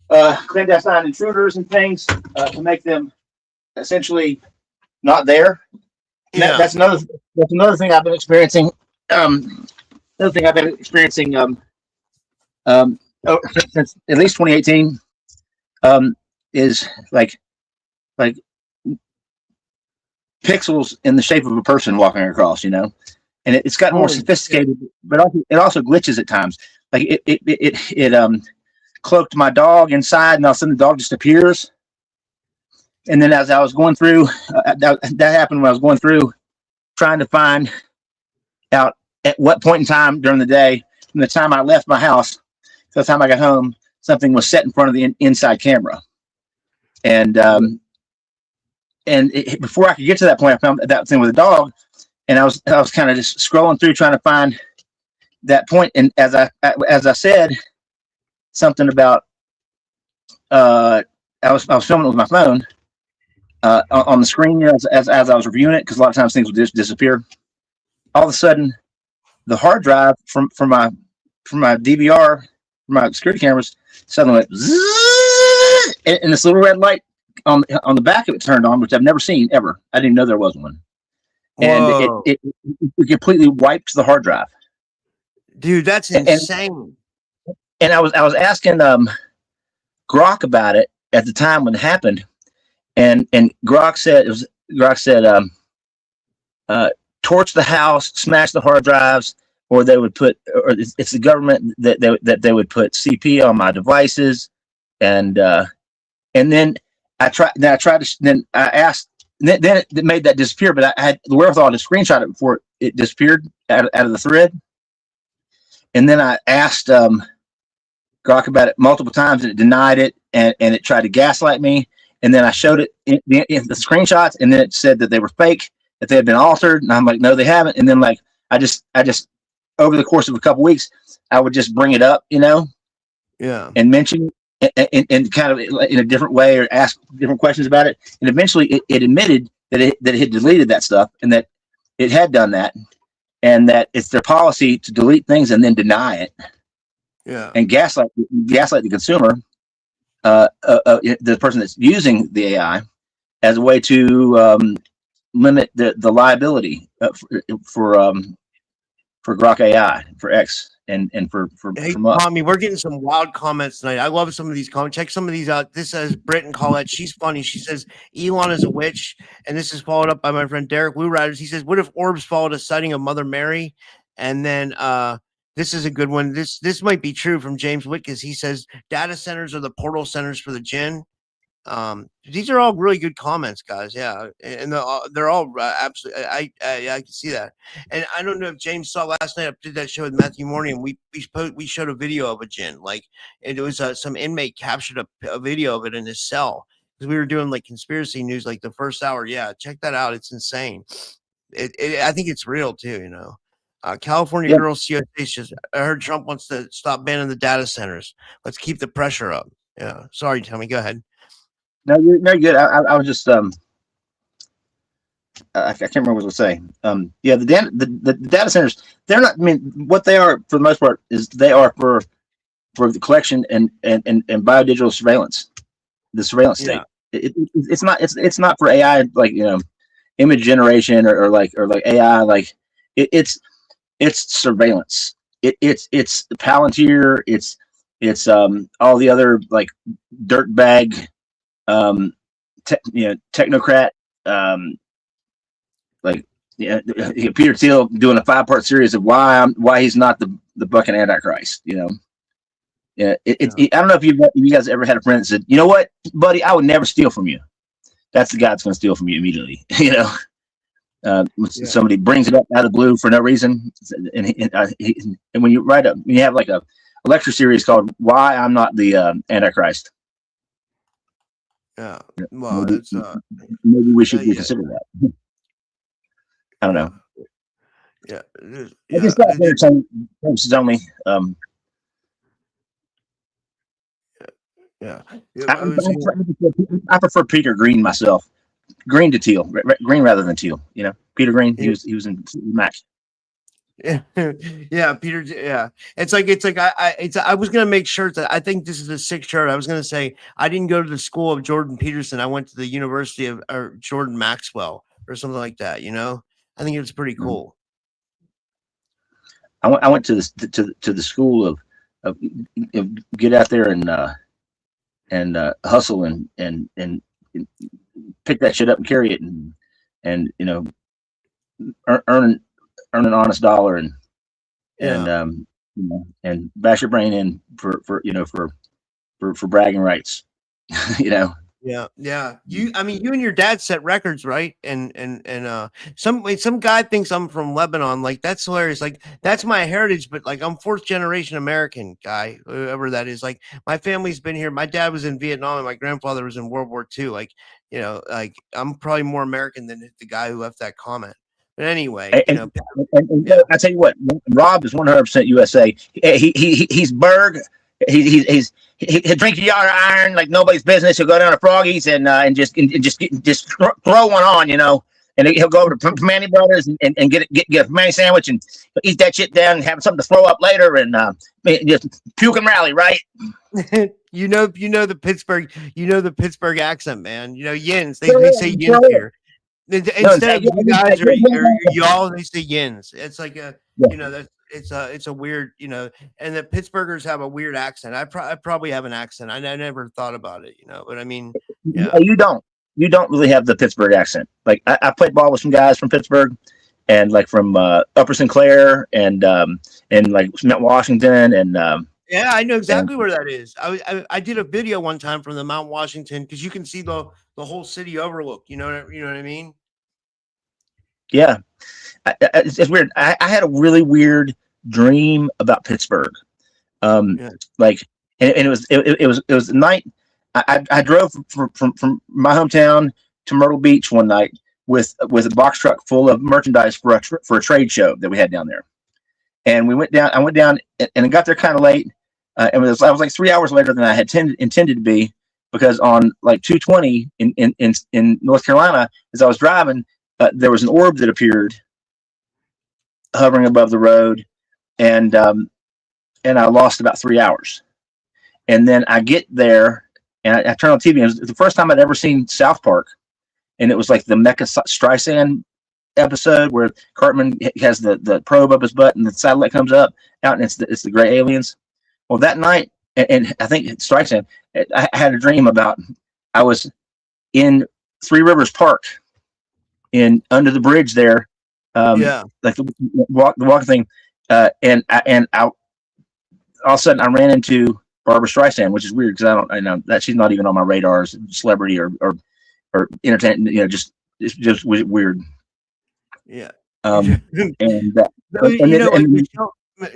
clandestine intruders and things to make them essentially not there. Yeah. That's another thing I've been experiencing. Another thing I've been experiencing since at least 2018 is like pixels in the shape of a person walking across, and it's gotten more sophisticated, but it also glitches at times. Like it cloaked my dog inside, and all of a sudden the dog just appears. And then as I was going through, that happened when I was going through trying to find out at what point in time during the day, from the time I left my house to the time I got home, something was set in front of the inside camera. And before I could get to that point, I found that thing with the dog, and I was kind of just scrolling through trying to find that point. And as I said something about I was filming it with my phone on the screen, you know, as I was reviewing it, because a lot of times things would just disappear. All of a sudden, the hard drive from my DVR, from my security cameras, suddenly went zzz, and this little red light on the back of it turned on, which I've never seen ever. I didn't know there was one, and it completely wiped the hard drive. Dude, that's insane. And I was asking Grok about it at the time when it happened, and Grok said torch the house, smash the hard drives, or they would put, or it's the government that they would put CP on my devices, and then I asked, then it made that disappear, but I had the wherewithal to screenshot it before it disappeared out of the thread, and then I asked Grok about it multiple times, and it denied it, and it tried to gaslight me, and then I showed it in the screenshots, and then it said that they were fake, that they had been altered, and I'm like, no, they haven't. And then like I just over the course of a couple weeks, I would just bring it up, you know, and mention it and kind of in a different way, or ask different questions about it, and eventually it admitted that it had deleted that stuff, and that it had done that, and that it's their policy to delete things and then deny it, and gaslight the consumer, the person that's using the AI, as a way to limit the liability for Grok AI, for X, and for Tommy, we're getting some wild comments tonight. I love some of these comments. Check some of these out. This says Britton Collette. She's funny. She says Elon is a witch, and this is followed up by my friend Derek Blue Riders. He says, "What if orbs followed a sighting of Mother Mary?" And then this is a good one. This might be true from James Whitkus. He says data centers are the portal centers for the jinn. These are all really good comments, guys. Yeah, and they're all absolutely. I can see that. And I don't know if James saw last night. I did that show with Matthew Morning, and we showed a video of a jinn. Like it was some inmate captured a video of it in his cell, because we were doing like conspiracy news like the first hour. Yeah, check that out. It's insane. I think it's real too. You know. California girl COC says, I heard Trump wants to stop banning the data centers. Let's keep the pressure up. Yeah. Sorry, Tommy. Go ahead. No, you're good. I was just I can't remember what I was saying. Yeah, the data centers, they're not. I mean, what they are for the most part is they are for the collection and biodigital surveillance, the surveillance state. It's not for AI, like, you know, image generation or like AI, like it's surveillance. It's Palantir. It's all the other like dirtbag, technocrat, Peter Thiel doing a 5-part series of why he's not the bucking Antichrist. You know, I don't know if you guys ever had a friend that said, you know what, buddy, I would never steal from you. That's the guy that's going to steal from you immediately. You know, somebody brings it up out of the blue for no reason, and when you have like a lecture series called "Why I'm Not the Antichrist." Yeah, well, maybe we should reconsider that. I don't know. Yeah, I guess that's only. I prefer Peter Green myself. Green to Teal, Green rather than Teal. You know, Peter Green. He was in Mac. Yeah, Peter. Yeah, it's like I was gonna make sure that I think this is a 6 chart. I was gonna say I didn't go to the school of Jordan Peterson. I went to the University of Jordan Maxwell or something like that. You know, I think it's pretty cool. I went to the school of get out there and hustle and pick that shit up and carry it and you know, earn an honest dollar and you know, and bash your brain in for bragging rights. You know. Yeah. You and your dad set records, right? And some guy thinks I'm from Lebanon. Like, that's hilarious. Like, that's my heritage, but like I'm 4th generation American guy, whoever that is. Like, my family's been here. My dad was in Vietnam and my grandfather was in World War II. Like, like I'm probably more American than the guy who left that comment. But anyway, And, yeah. I tell you what, Rob is 100% USA. He's Berg. He'll drink your iron like nobody's business. He'll go down to Froggy's and just throw one on, And he'll go over to Manny Brothers and get a Manny sandwich and eat that shit down and have something to throw up later and just puke and rally, right? The Pittsburgh accent, man. Yins. They say yins here. Instead of you guys or y'all, they say yins. It's like it's a weird, and the Pittsburghers have a weird accent. I probably have an accent. I never thought about it, but I mean, yeah. You don't really have the Pittsburgh accent. Like I played ball with some guys from Pittsburgh and like from Upper Sinclair and like Mount Washington and yeah, I know exactly where that is. I did a video one time from the Mount Washington because you can see the whole city overlook. You know what I mean? Yeah, it's weird. I had a really weird dream about Pittsburgh. Like, and it was the night I drove from my hometown to Myrtle Beach one night with a box truck full of merchandise for a trade show that we had down there. And I went down and I got there kind of late. And I was like 3 hours later than I had intended to be, because on like 220 in North Carolina, as I was driving, there was an orb that appeared hovering above the road, and I lost about 3 hours. And then I get there and I turn on TV, and it was the first time I'd ever seen South Park, and it was like the Mecha Streisand episode where Cartman has the probe up his butt and the satellite comes up out and it's the gray aliens. Well, that night, and I think it strikes him, I had a dream about I was in Three Rivers Park under the bridge there, like the walking thing, and I all of a sudden I ran into Barbara Streisand, which is weird because I know that she's not even on my radar as celebrity or entertainment. It's just weird. Yeah.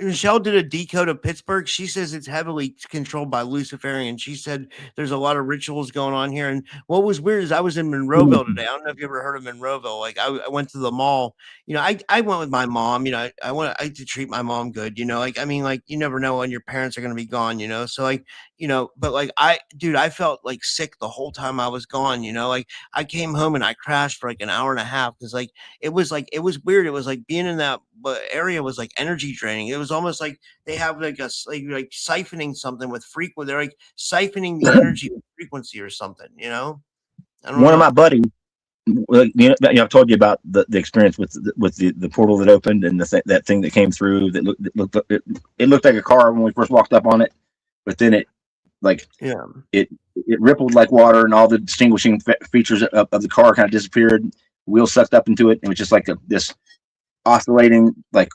Michelle did a decode of Pittsburgh. She says it's heavily controlled by Luciferian. She said there's a lot of rituals going on here. And what was weird is I was in Monroeville today. I don't know if you ever heard of Monroeville. Like I went to the mall. I went with my mom. I like to treat my mom good. I mean, you never know when your parents are going to be gone. So but like I felt like sick the whole time I was gone. I came home and I crashed for like an hour and a half because it was weird. It was like being in that area was like energy draining. It was almost like they have like siphoning something with frequency. They're like siphoning the energy with frequency or something. I don't know. One of my buddies, I've told you about the experience with the portal that opened and that thing that came through that looked like a car when we first walked up on it, but then it rippled like water and all the distinguishing features of the car kind of disappeared. Wheels sucked up into it, and it was just like this oscillating like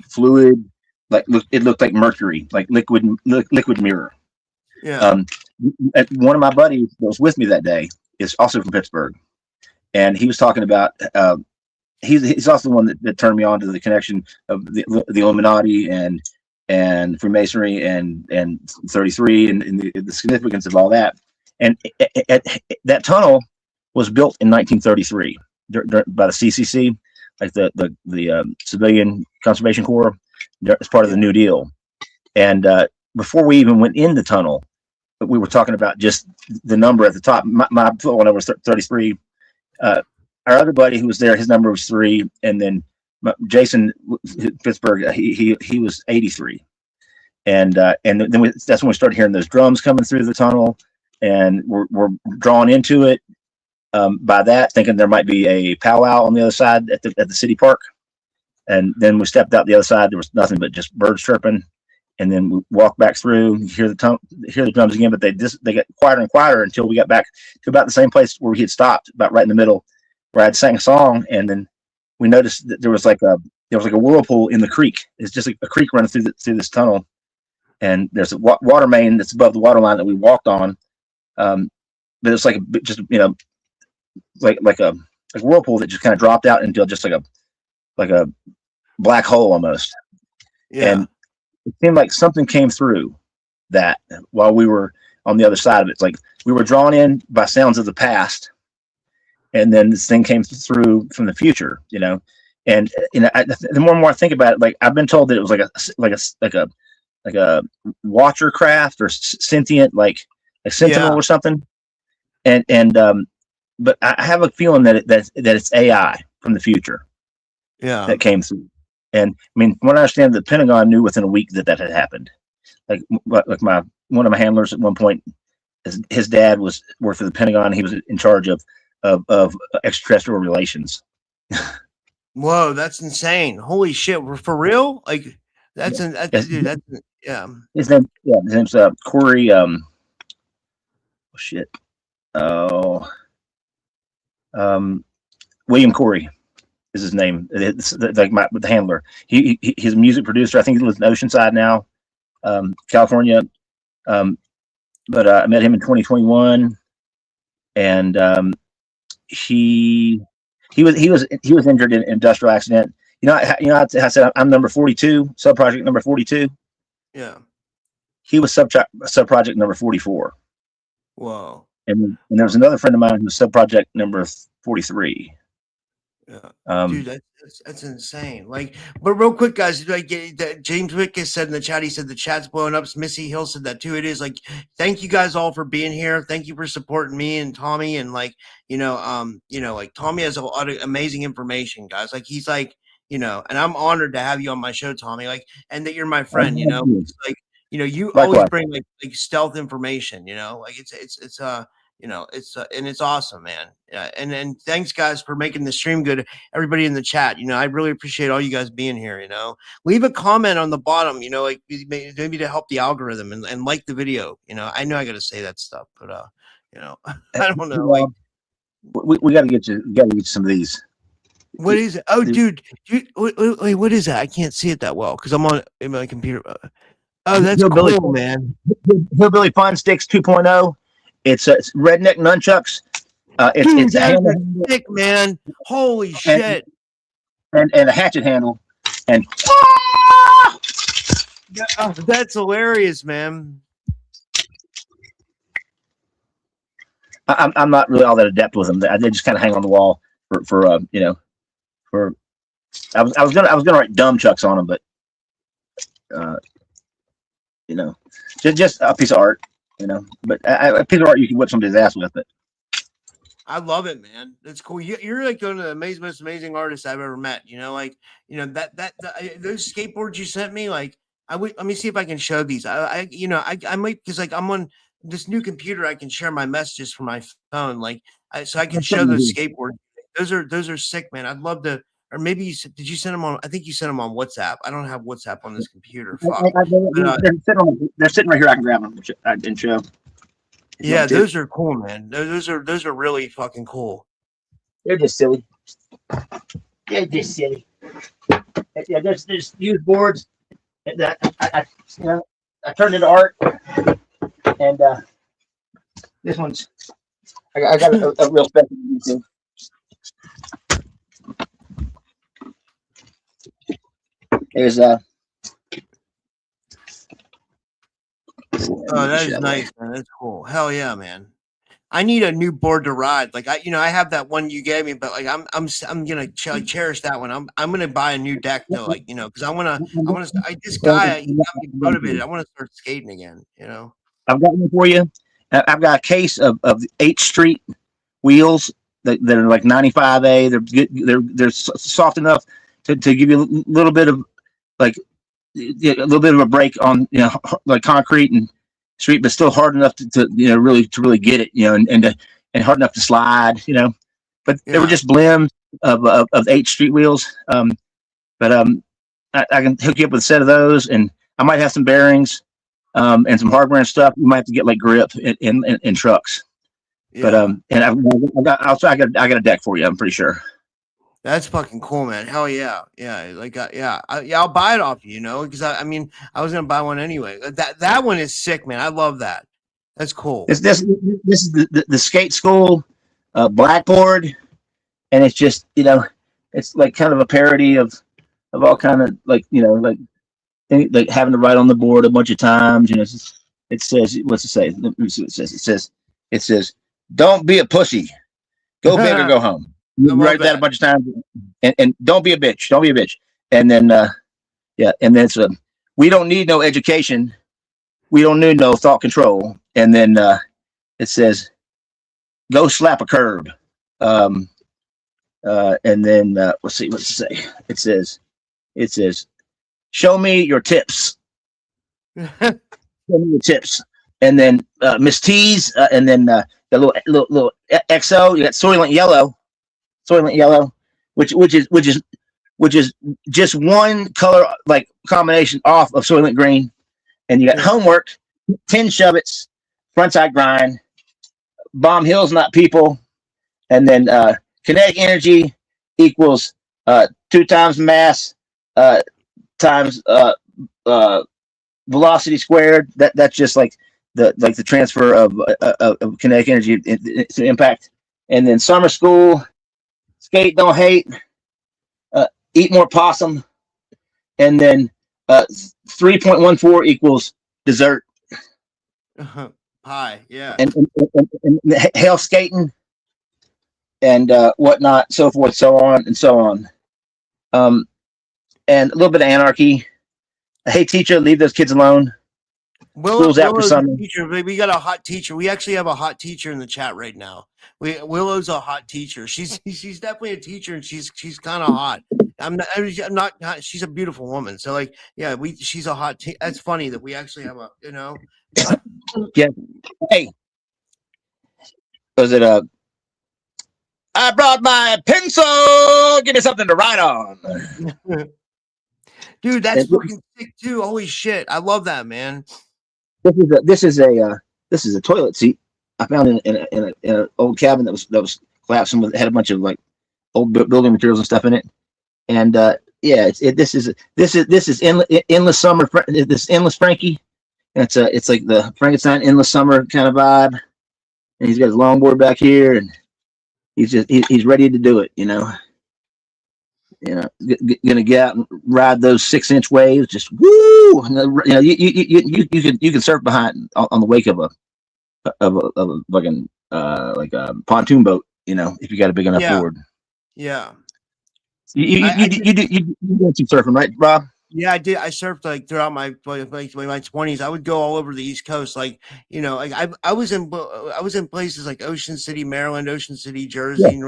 fluid, it looked like mercury, like liquid mirror. One of my buddies that was with me that day is also from Pittsburgh, and he was talking about he's also the one that turned me on to the connection of the Illuminati and Freemasonry and 33 and the significance of all that. And that tunnel was built in 1933 by the CCC, like the Civilian Conservation Corps, as part of the New Deal. And before we even went in the tunnel, we were talking about just the number at the top. My phone number was 33. Our other buddy who was there, his number was 3, and then Jason Pittsburgh, he was 83. And then that's when we started hearing those drums coming through the tunnel, and we're drawn into it. By that, thinking there might be a powwow on the other side at the city park, and then we stepped out the other side. There was nothing but just birds chirping, and then we walked back through. Hear the drums again, but they got quieter and quieter until we got back to about the same place where we had stopped, about right in the middle, where I'd sang a song, and then we noticed that there was like a whirlpool in the creek. It's just like a creek running through this tunnel, and there's a water main that's above the water line that we walked on, but it's like like a whirlpool that just kind of dropped out into just like a black hole almost. And it seemed like something came through that while we were on the other side of it. It's like we were drawn in by sounds of the past, and then this thing came through from the future, And the more and more I think about it, like I've been told that it was like a watcher craft or sentient, like a sentinel or something. But I have a feeling that it's AI from the future. Yeah, that came through. And I mean, from what I understand, the Pentagon knew within a week that had happened. Like one of my handlers at one point, his dad worked for the Pentagon. He was in charge of extraterrestrial relations. Whoa, that's insane! Holy shit, for real? Like that's yeah. His name's Corey. William Corey is his name. It's like the handler. He's a music producer. I think he lives in Oceanside now, California. But I met him in 2021, and he was injured in an industrial accident. I said I'm number 42, sub-project number 42. Yeah. He was sub-project number 44. Whoa. And there was another friend of mine who was sub-project number 43. Yeah. Dude, that's insane. Like, but real quick, guys, like James Wick has said in the chat, he said the chat's blowing up. Missy Hill said that too. It is like, thank you guys all for being here. Thank you for supporting me and Tommy. And like, like Tommy has a lot of amazing information, guys. Like he's like, and I'm honored to have you on my show, Tommy. Like, and that you're my friend, It's like, you always bring like stealth information, like it's and it's awesome, man. Yeah. And thanks guys for making the stream good. Everybody in the chat, I really appreciate all you guys being here, leave a comment on the bottom, like maybe to help the algorithm and like the video. I know I got to say that stuff, but, I don't know. Like we got to get you some of these. What is it? Oh, dude, wait, what is that? I can't see it that well because I'm on in my computer. Oh, that's cool, man. Hillbilly Fun Sticks 2.0. It's redneck nunchucks. It's a handle, sick, man. Holy shit! And a hatchet handle. And that's hilarious, man. I'm not really all that adept with them. They just kind of hang on the wall for I was gonna write dumb chucks on them, but just a piece of art. But a piece of art you can whip somebody's ass with it. I love it, man. That's cool. You're like one of the most amazing artists I've ever met. Those skateboards you sent me, like let me see if I can show these. I might, because like I'm on this new computer, I can share my messages from my phone, so I can show those skateboards. Those are sick, man. I'd love to. Or maybe did you send them on? I think you sent them on WhatsApp. I don't have WhatsApp on this computer. Fuck. They're sitting right here. I can grab them and show. Yeah, those are cool, man. Those are really fucking cool. They're just silly. They're just silly. Yeah, there's used boards that I turned into art, and this one's I got a real special too. There's oh, that is nice, man. That's cool. Hell yeah, man. I need a new board to ride. Like I have that one you gave me, but like I'm gonna cherish that one. I'm gonna buy a new deck though, like because I this guy he got me motivated. I want to start skating again. I've got one for you. I've got a case of 8th Street wheels that are like 95A. They're good. They're soft enough to give you a little bit of like a little bit of a break on like concrete and street, but still hard enough to really get it, and hard enough to slide, But they were just blims of 8th Street wheels. But I can hook you up with a set of those, and I might have some bearings, and some hardware and stuff. You might have to get like grip in trucks. Yeah. But and I got a deck for you. I'm pretty sure. That's fucking cool, man. Hell yeah. Yeah. Like, I'll buy it off you, because I was going to buy one anyway. That one is sick, man. I love that. That's cool. This is the skate school blackboard. And it's just, it's like kind of a parody of all kind of like having to write on the board a bunch of times, It says, what's it say? Let me see what it says. It says, don't be a pussy. Go big or go home. You write that a bunch of times. And don't be a bitch. Don't be a bitch. And then, and then it's we don't need no education. We don't need no thought control. And then it says, go slap a curb. And then let's see, what's it say? It says, show me your tips. Show me your tips. And then Miss T's, and then the little XO. You got Soylent Yellow, which is just one color like combination off of Soylent Green. And you got homework, 10 shove-its, frontside grind, bomb hills, not people, and then kinetic energy equals 2 times mass times velocity squared. That's just like the transfer of kinetic energy to impact. And then summer school, skate, don't hate, eat more possum, and then 3.14 equals dessert. Pie, yeah. And hell skating and whatnot, so forth, so on and so on. And a little bit of anarchy. Hey, teacher, leave those kids alone. School's out for summer. Teacher, we got a hot teacher. We actually have a hot teacher in the chat right now. Willow's a hot teacher. She's definitely a teacher, and she's kind of hot. I'm not. She's a beautiful woman. So like, yeah, she's a hot. That's funny that we actually have a. Yeah. Hey, was it I brought my pencil. Give me something to write on. Dude, that's fucking sick too. Holy shit, I love that, man. This is a toilet seat I found in an old cabin that was collapsed and had a bunch of like old building materials and stuff in it. And this is endless summer. This endless Frankie. And it's like the Frankenstein endless summer kind of vibe. And he's got his longboard back here, and he's ready to do it. Gonna get out and ride those 6-inch waves. Just woo! You can surf behind on the wake of a fucking like a pontoon boat. If you got a big enough board. Yeah. You did some surfing, right, Rob? Yeah, I did. I surfed like throughout my 20s. I would go all over the East Coast. Like, I was in places like Ocean City, Maryland, Ocean City, Jersey,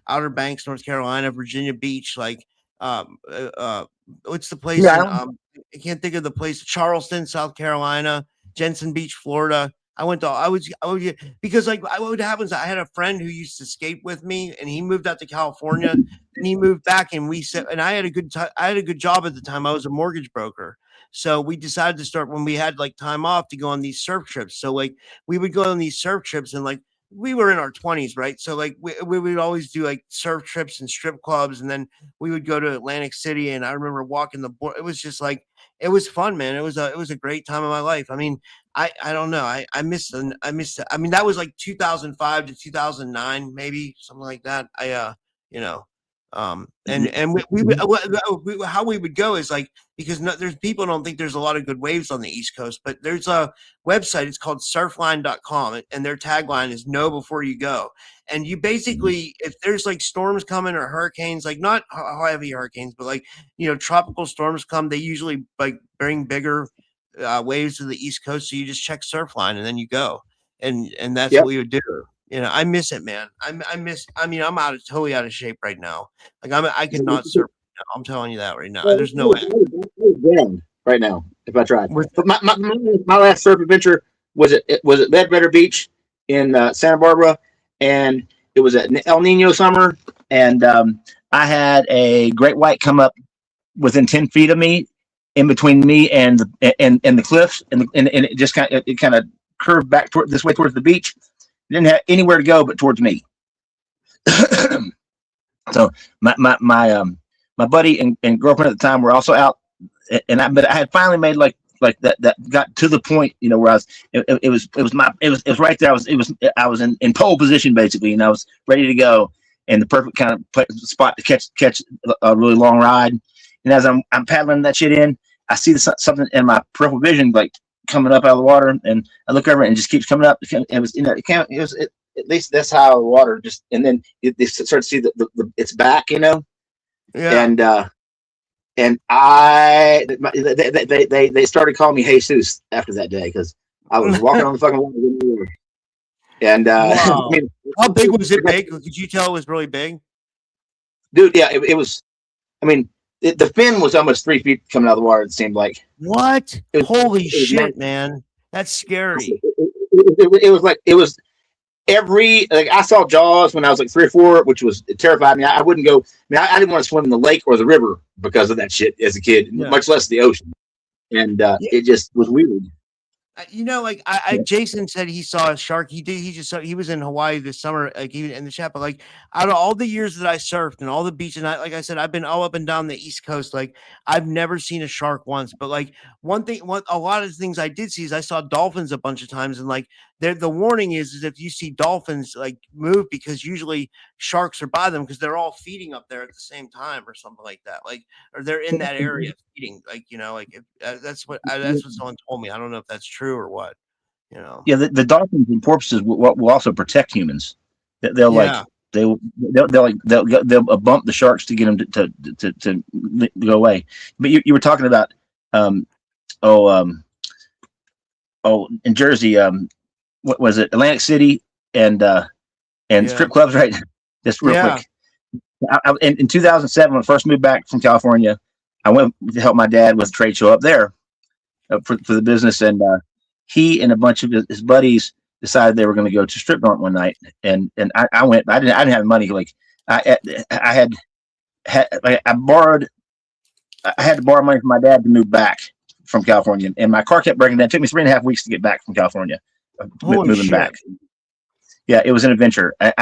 Outer Banks, North Carolina, Virginia Beach. Like, what's the place? I can't think of the place. Charleston, South Carolina, Jensen Beach, Florida. Because like what happens, I had a friend who used to skate with me, and he moved out to California, and he moved back, and I had a good job at the time. I was a mortgage broker. So we decided to start when we had like time off to go on these surf trips. So like we would go on these surf trips, and like we were in our 20s, right? So like we would always do like surf trips and strip clubs, and then we would go to Atlantic City, and I remember walking the board. It was just like, it was fun, man. It was a great time of my life. I mean, I don't know. I missed it. I mean, that was like 2005 to 2009, maybe something like that. And how we would go is like, because there's people don't think there's a lot of good waves on the East Coast, but there's a website. It's called surfline.com, and their tagline is know before you go. And you basically, if there's like storms coming or hurricanes, like not heavy hurricanes, but like, tropical storms come, they usually like bring bigger waves to the East Coast. So you just check Surfline and then you go. And that's what we would do. I miss it, man. I'm totally out of shape right now. Like I could not surf. I'm telling you that right now. There's no way. Right now, if I tried. But my last surf adventure was at Ledbetter Beach in Santa Barbara, and it was at El Nino summer, and I had a great white come up within 10 feet of me, in between me and the cliffs, and it just kind of curved back this way towards the beach. It didn't have anywhere to go but towards me. So my buddy and girlfriend at the time were also out, but I had finally made like that got to the point, where I was. It was right there. I was in pole position basically, and I was ready to go, and the perfect kind of spot to catch a really long ride. And as I'm paddling that shit in, I see something in my peripheral vision like coming up out of the water, and I look over and it just keeps coming up. It was, at least that's how the water just, and then they start to see the its back, Yeah. And they started calling me Jesus after that day because I was walking on the fucking water. And Wow. I mean, How big was it? Big? Could you tell it was really big? dude? Yeah, it was. I mean, the fin was almost 3 feet coming out of the water. It seemed like. What? Holy shit, nice. Man! That's scary. It was like I saw Jaws when I was like 3 or 4, which was terrified me. I wouldn't go. I mean, I didn't want to swim in the lake or the river because of that shit as a kid, much less the ocean. And it just was weird. Like Jason said he saw a shark. He did. He was in Hawaii this summer, like even in the chat. But like out of all the years that I surfed and all the beaches, and like I said, I've been all up and down the East Coast. Like I've never seen a shark once. But like a lot of the things I did see is I saw dolphins a bunch of times, and like the warning is if you see dolphins like move, because usually sharks are by them because they're all feeding up there at the same time or something like that. Like or they're in that area feeding. Like that's what someone told me. I don't know if that's true or what. Yeah, the dolphins and porpoises will also protect humans. They'll they'll bump the sharks to get them to go away. But you were talking about in Jersey, what was it, Atlantic City and strip clubs, right? Just real quick. In 2007, when I first moved back from California, I went to help my dad with a trade show up there for the business, and he and a bunch of his buddies decided they were going to go to strip joint one night, and I went. I didn't have money. Like I had I had to borrow money from my dad to move back from California, and my car kept breaking down. It took me 3.5 weeks to get back from California, moving back. Yeah, it was an adventure. I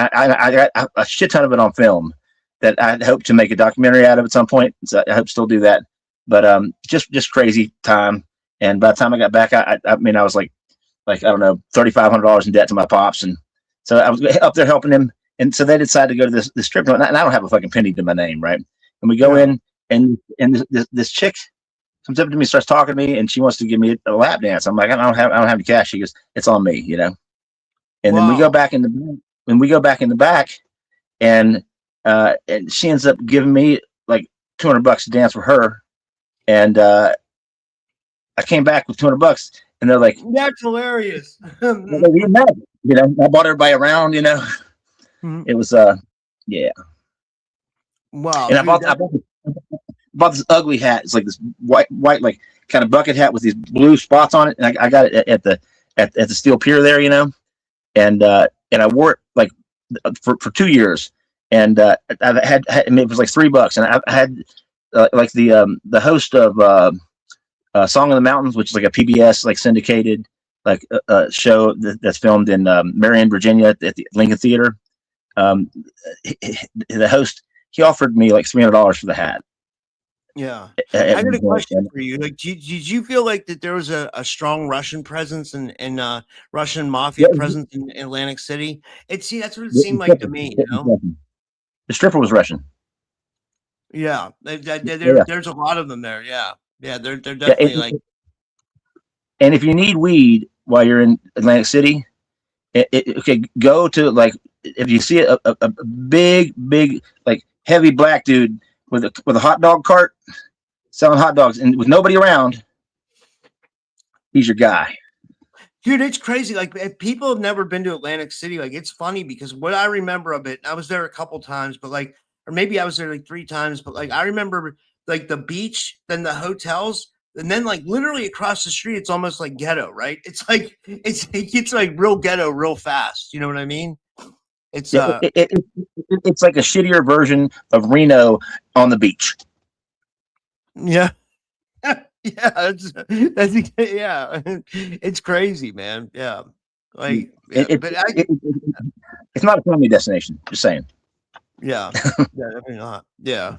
got a shit ton of it on film that I hope to make a documentary out of at some point. So I hope to still do that. But just crazy time. And by the time I got back, I mean, I was like I don't know, $3,500 in debt to my pops, and so I was up there helping him. And so they decided to go to this strip joint, and I don't have a fucking penny to my name, right? And we go in, and this chick comes up to me, starts talking to me, and she wants to give me a lap dance. I'm like, I don't have any cash. She goes, it's on me, And then we go back in the back, and she ends up giving me like $200 to dance with her, and I came back with $200, and they're like, "That's hilarious." I bought everybody around, Mm-hmm. It was yeah. Wow. And I bought this ugly hat. It's like this white like kind of bucket hat with these blue spots on it, and I got it at the Steel Pier there, and I wore it like for 2 years, and I had it was like $3, and I had like the host of Song of the Mountains, which is like a PBS like syndicated like show that's filmed in Marion, Virginia at the Lincoln Theater. The host, he offered me like $300 for the hat. Yeah, I got a question for you. Like, did you feel like that there was a strong Russian presence and Russian mafia presence in Atlantic City? That's what it seemed like to me. The stripper was Russian. Yeah, there's a lot of them there. Yeah, they're definitely like. And if you need weed while you're in Atlantic City, okay, go to like if you see a big like heavy black dude with a hot dog cart selling hot dogs and with nobody around, he's your guy. Dude, it's crazy. Like, if people have never been to Atlantic City, like, it's funny because what I remember of it, I was there a couple times, but like, or maybe I was there like 3 times, but like, I remember like the beach, then the hotels, and then like literally across the street, it's almost like ghetto, right? It's like, it gets like real ghetto real fast. You know what I mean? It's it's like a shittier version of Reno on the beach. Yeah. Yeah, it's crazy, man. Yeah, like, it's not a family destination. Just saying. Yeah, definitely not. Yeah,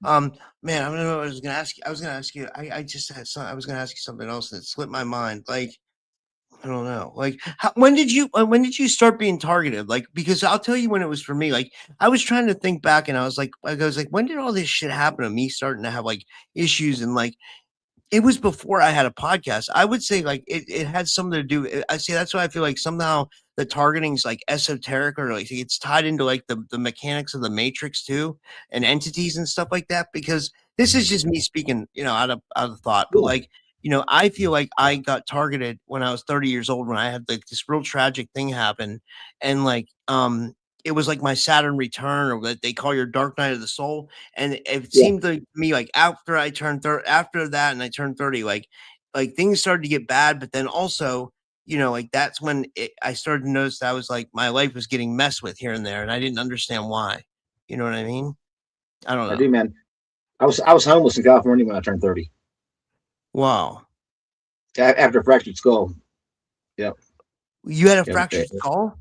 man, I don't know what I was gonna ask you. I was gonna ask you. I just had some. I was gonna ask you something else that slipped my mind. Like, I don't know. Like, when did you start being targeted? Like, because I'll tell you when it was for me. Like, I was trying to think back, and I was like, when did all this shit happen to me? Starting to have like issues and like. It was before I had a podcast. I would say like it had something to do. I see. That's why I feel like somehow the targeting is like esoteric or like it's tied into like the mechanics of the matrix too and entities and stuff like that. Because this is just me speaking, out of thought. But like, I feel like I got targeted when I was 30 years old when I had like this real tragic thing happen, and like it was like my Saturn return, or what they call your dark night of the soul. And it seemed to me like after I turned 30, after that, and I turned 30, like things started to get bad. But then also, like that's when I started to notice that I was like my life was getting messed with here and there, and I didn't understand why. You know what I mean? I don't I know. do, man. I was homeless in California when I turned 30 Wow. after a fractured skull. Yep. You had a Yep. fractured skull?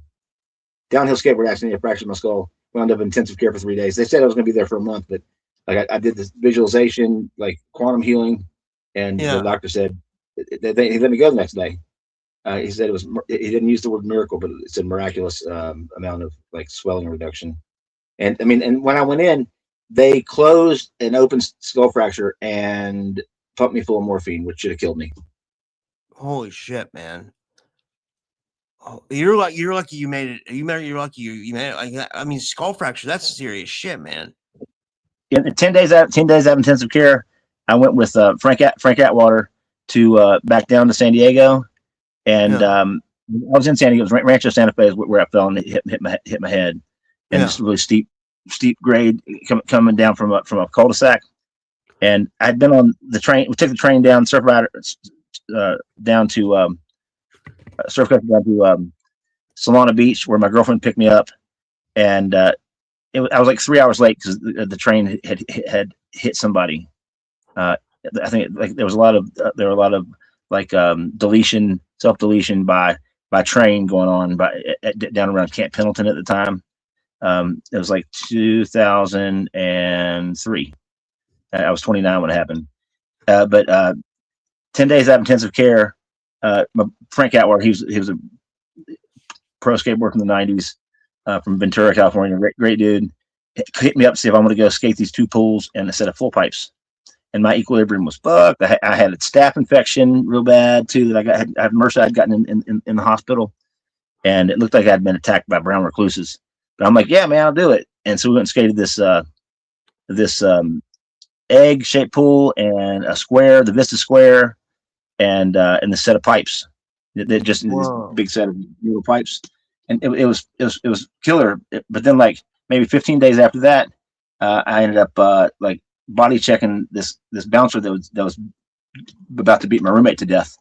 Downhill skateboard accident. I fractured my skull. Wound up in intensive care for 3 days. They said I was going to be there for a month, but like I did this visualization, like quantum healing, and the doctor said he let me go the next day. He said he didn't use the word miracle, but it said miraculous amount of like swelling reduction. And I mean, and when I went in, they closed an open skull fracture and pumped me full of morphine, which should have killed me. Holy shit, man. Oh, you're lucky you made it. You're lucky you made it. Like that. I mean, skull fracture, that's serious shit, man. Yeah, 10 days out of intensive care, I went with Frank Atwater to back down to San Diego. And I was in San Diego, it was Rancho Santa Fe is where I fell and it hit my head. And this really steep grade coming down from a cul-de-sac. And I'd been on the train. We took the train down, down to surf down to Solana Beach, where my girlfriend picked me up. And I was like 3 hours late because the train had hit somebody. I think like there were a lot of like self deletion by train going on down around Camp Pendleton at the time. It was like 2003. I was 29 when it happened. But 10 days out of intensive care, Frank Atwater, he was a pro skateboarder from the 90s, from Ventura, California. Great dude. Hit me up to see if I wanted to go skate these 2 pools and a set of full pipes. And my equilibrium was fucked. I had a staph infection real bad too that I had MRSA I'd gotten in the hospital, and it looked like I'd been attacked by brown recluses. But I'm like, yeah, man, I'll do it. And so we went and skated this egg-shaped pool and a square, the Vista Square, and the set of pipes. They just this big set of little pipes, and it was killer. But then, like maybe 15 days after that, I ended up like body checking this bouncer that was about to beat my roommate to death,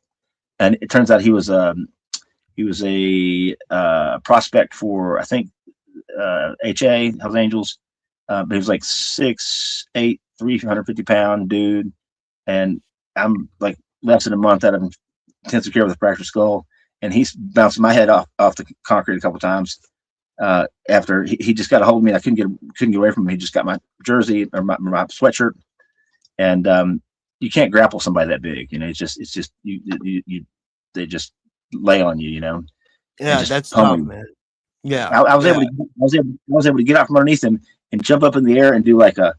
and it turns out he was a prospect for, I think, HA Hells Angels, but he was like 6'8", 350-pound dude, and I'm like less than a month out of intensive care with a fractured skull, and he's bouncing my head off the concrete a couple times. After he just got a hold of me, and I couldn't get away from him. He just got my jersey or my sweatshirt, and you can't grapple somebody that big. It's just you they just lay on you. Yeah, that's tough, man. Yeah, I was able to get out from underneath him and jump up in the air and do like a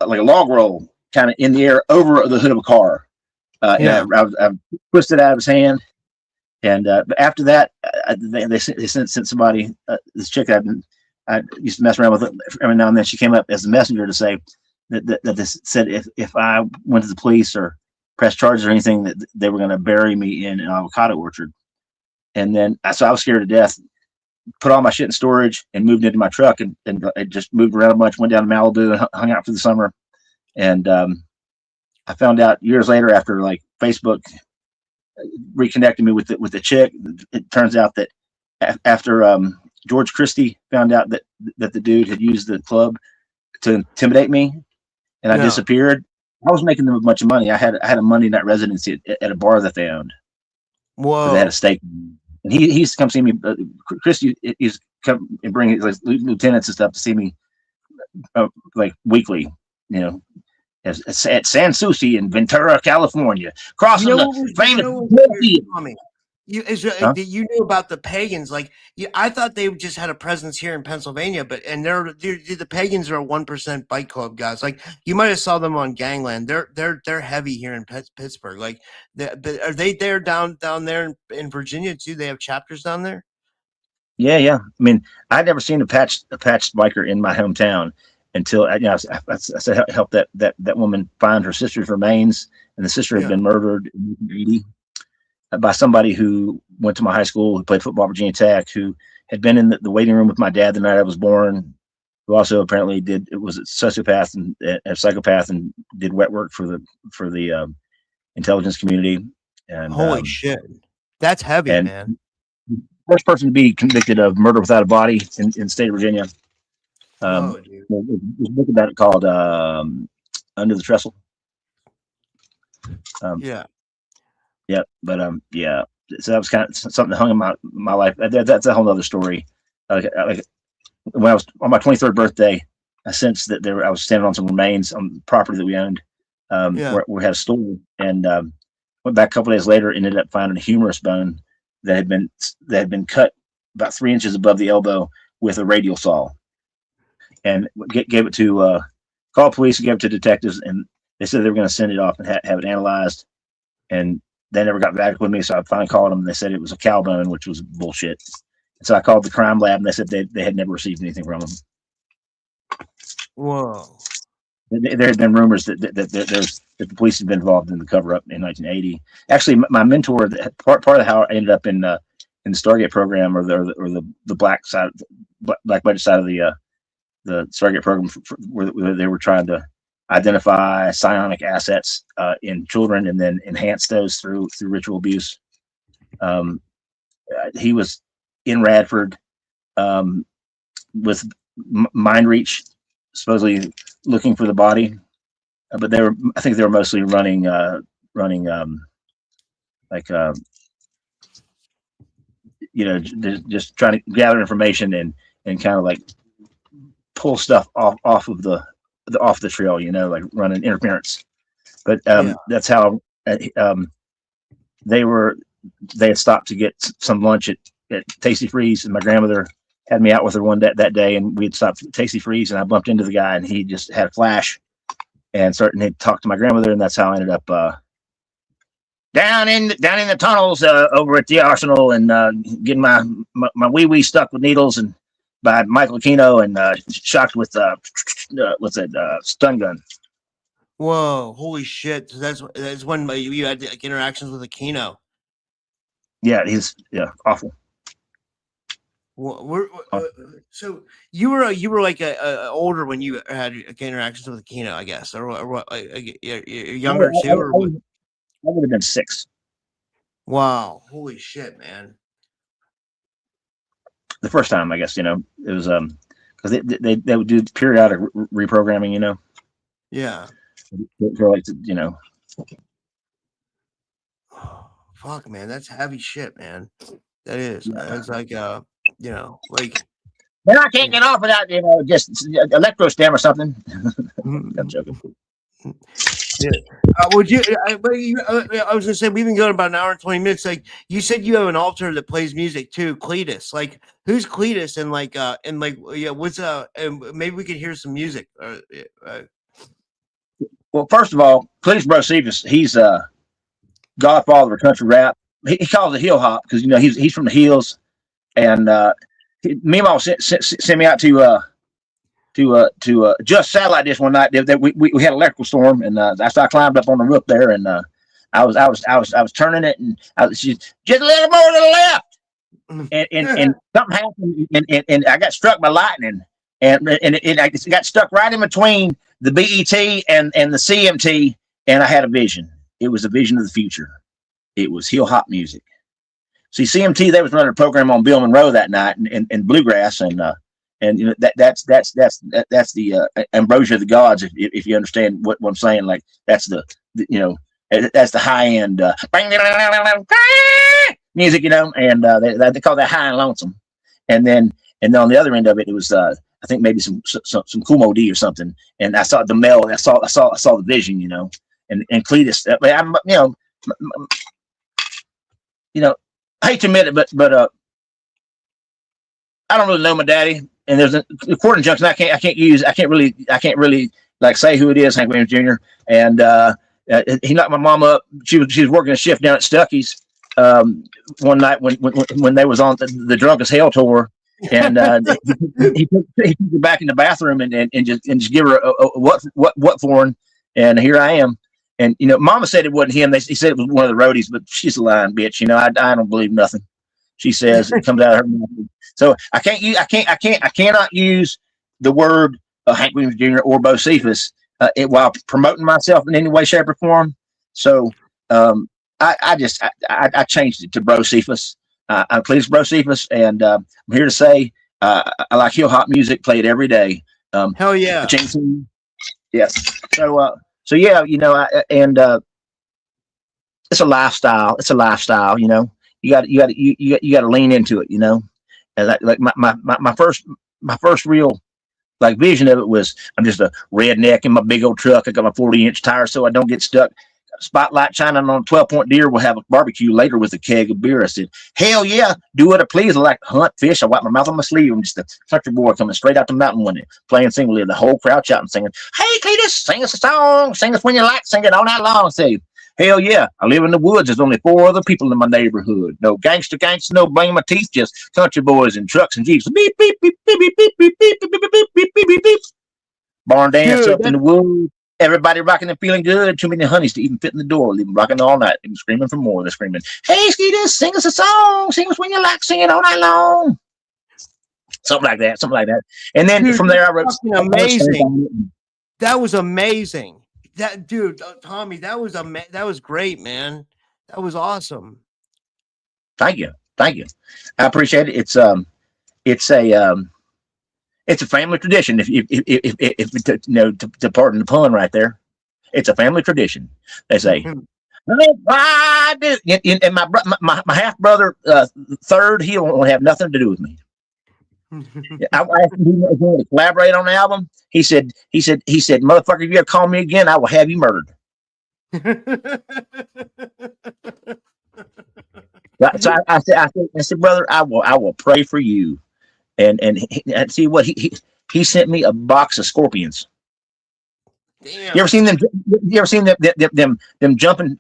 log roll kind of in the air over the hood of a car. I twisted out of his hand. And but after that, they sent somebody. This chick I used to mess around with every now and then. She came up as a messenger to say that this said if I went to the police or pressed charges or anything, that they were going to bury me in an avocado orchard. And then so I was scared to death. Put all my shit in storage and moved into my truck and I just moved around a bunch. Went down to Malibu and hung out for the summer. And I found out years later, after like Facebook reconnected me with the chick. It turns out that after George Christie found out that the dude had used the club to intimidate me, and I disappeared, I was making them a bunch of money. I had a Monday night residency at a bar that they owned. Whoa! They had a stake, and he used to come see me. Christie used to come and bring his lieutenants and stuff to see me, like weekly, at San Souci in Ventura, California, crossing the famous. Huh? You knew about the pagans? Like, I thought they just had a presence here in Pennsylvania, but they're the pagans are a 1% bike club guys. Like, you might have saw them on Gangland. They're heavy here in Pittsburgh. Like, but are they there down there in Virginia too? They have chapters down there. Yeah, yeah. I mean, I'd never seen a patched biker in my hometown until I helped that woman find her sister's remains, and the sister had been murdered in 1980 by somebody who went to my high school, who played football at Virginia Tech, who had been in the waiting room with my dad the night I was born, who also apparently was a sociopath and a psychopath and did wet work for the intelligence community. And holy shit, that's heavy, man. First person to be convicted of murder without a body in the state of Virginia. There's a book about it called Under the Trestle. Yeah. But yeah. So that was kind of something that hung in my life. That's a whole other story. Like when I was on my 23rd birthday, I sensed that I was standing on some remains on the property that we owned, where we had a store, and went back a couple days later, ended up finding a humerus bone that had been cut about 3 inches above the elbow with a radial saw, and gave it to called police and gave it to detectives, and they said they were going to send it off and have it analyzed, and they never got back with me. So I finally called them, and they said it was a cow bone, which was bullshit. And so I called the crime lab, and they said they had never received anything from them. Whoa. There had been rumors that the police had been involved in the cover up in 1980. Actually, my mentor, part of how I ended up in the Stargate program, or the black budget side of the Stargate program, where they were trying to identify psionic assets in children and then enhance those through ritual abuse. He was in Radford with Mind Reach, supposedly looking for the body, but I think they were mostly running just trying to gather information and kind of like pull stuff off the trail, like running interference. But that's how they had stopped to get some lunch at Tasty Freeze, and my grandmother had me out with her that day, and we had stopped at Tasty Freeze, and I bumped into the guy, and he just had a flash and he talked to my grandmother, and that's how I ended up down in the tunnels over at the Arsenal, and getting my wee stuck with needles and by Michael Aquino, and shocked with stun gun. Whoa, holy shit. So that's when you had like interactions with Aquino. Yeah, he's awful. So you were like a older when you had interactions with Aquino, I guess, or what? You're younger too, or what? I would have been 6. Wow, holy shit, man! The first time, I guess, it was because they would do periodic reprogramming, Yeah. For like Fuck, man, that's heavy shit, man. That is. It's like like. Man, I can't get off without just electro stem or something. I'm joking. Yeah. Would you? I was gonna say we've been going about an hour and 20 minutes. Like you said, you have an altar that plays music too, Cletus. Like who's Cletus? And what's and maybe we could hear some music. Well, first of all, Cletus Brosivas, he's godfather of country rap. He calls it heel hop because he's from the hills, and me and Mom sent me out to adjust satellite dish one night. We had an electrical storm, and I climbed up on the roof there, and I was turning it, and she's just a little more to the left, and something happened, and I got struck by lightning, and I got stuck right in between the BET and the CMT, and I had a vision. It was a vision of the future. It was heel hop music. See, CMT, they was running a program on Bill Monroe that night, and bluegrass, and that's the ambrosia of the gods, if you understand what I'm saying. Like that's that's the high end music, and they call that high and lonesome. And then on the other end of it was I think maybe some Kool Moe Dee or something. And I saw the meld. I saw the vision, and Cletus. I hate to admit it, but I don't really know my daddy. And there's a recording junction I can't really like say who it is, Hank Williams Jr. And he knocked my mom up. She was working a shift down at Stuckey's one night when they was on the Drunk as Hell tour. And he took her back in the bathroom and just give her a what for him. And here I am. And Mama said it wasn't him. He said it was one of the roadies, but she's a lying bitch. I don't believe nothing she says. It comes out of her mouth. So I cannot use the word Hank Williams Jr. or Bo Cephas while promoting myself in any way, shape, or form. So I changed it to Bro Cephas. I'm pleased Bro Cephas, and I'm here to say I like hill hop music, play it every day. Hell yeah. Yes. So yeah, it's a lifestyle. It's a lifestyle. You got to lean into it. And like my first real like vision of it was I'm just a redneck in my big old truck. I got my 40-inch tire so I don't get stuck. Spotlight shining on a 12-point deer. We'll have a barbecue later with a keg of beer. I said, hell yeah, do what I please. I like to hunt, fish. I wipe my mouth on my sleeve. I'm just a country boy coming straight out the mountain with it, playing single. The whole crowd shouting, singing, hey, Cletus, sing us a song. Sing us when you like. Sing it all night long. I say, hell yeah, I live in the woods. There's only 4 other people in my neighborhood. No gangster, no bang my teeth, just country boys and trucks and jeeps. Beep, beep, beep, beep, beep, beep, beep, beep, beep, beep, beep, beep, beep, beep, beep. Barn dance up in the woods. Everybody rocking and feeling good. Too many honeys to even fit in the door. Leave them rocking all night and screaming for more. They're screaming, hey, Skeeter, sing us a song. Sing us when you like. Sing it all night long. Something like that. And then from there, I wrote. Amazing. That was amazing. Tommy, that was great, man. That was awesome. Thank you. I appreciate it. It's a family tradition. If to pardon the pun right there, it's a family tradition. They say, I do. And my half brother, third, he won't have nothing to do with me. I asked him if he wanted to collaborate on the album. He said, motherfucker, if you ever call me again, I will have you murdered. So I said, brother, I will pray for you. And see what he sent me a box of scorpions. Damn. You ever seen them? You ever seen them jumping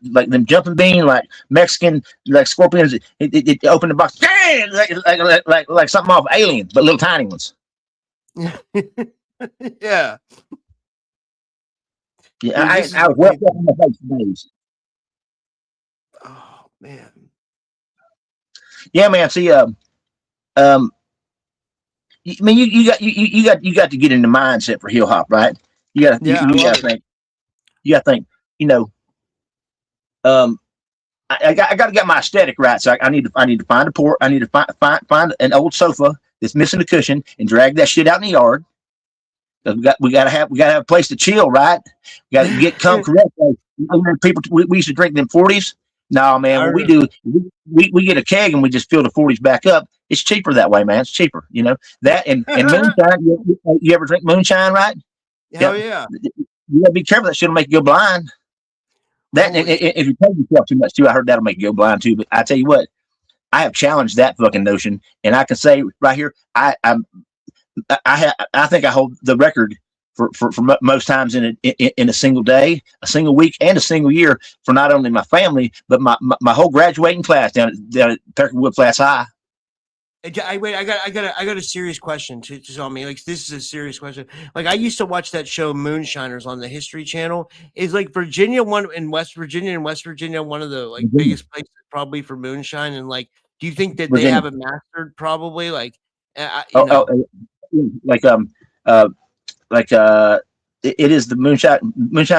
bean like Mexican like scorpions? It opened the box, like something off Alien, but little tiny ones. Yeah. I was well on my face for days. Oh man. Yeah, man. See, I mean, you got to get in the mindset for hill hop, right? You got to think. You got to think. I got to get my aesthetic right. So I need to find a port. I need to find an old sofa that's missing a cushion and drag that shit out in the yard. We got to have a place to chill, right? We got to get correct. People, we used to drink them 40s. No, man, what we do, we get a keg and we just fill the 40s back up. It's cheaper that way, man. It's cheaper, that and moonshine. You ever drink moonshine, right? Hell yeah. You gotta be careful. That shit'll make you go blind. That if you pay yourself too much too, I heard that'll make you go blind too. But I tell you what, I have challenged that fucking notion, and I can say right here, I think I hold the record for most times in a single day, a single week, and a single year for not only my family but my whole graduating class down at Peckerwood Flats High. Wait, I got a serious question to tell me. Like, this is a serious question. Like, I used to watch that show Moonshiners on the History Channel. Is like Virginia one in West Virginia one of the biggest places probably for moonshine? And like, do you think that Virginia, they have it mastered? Probably like, it is the moonshine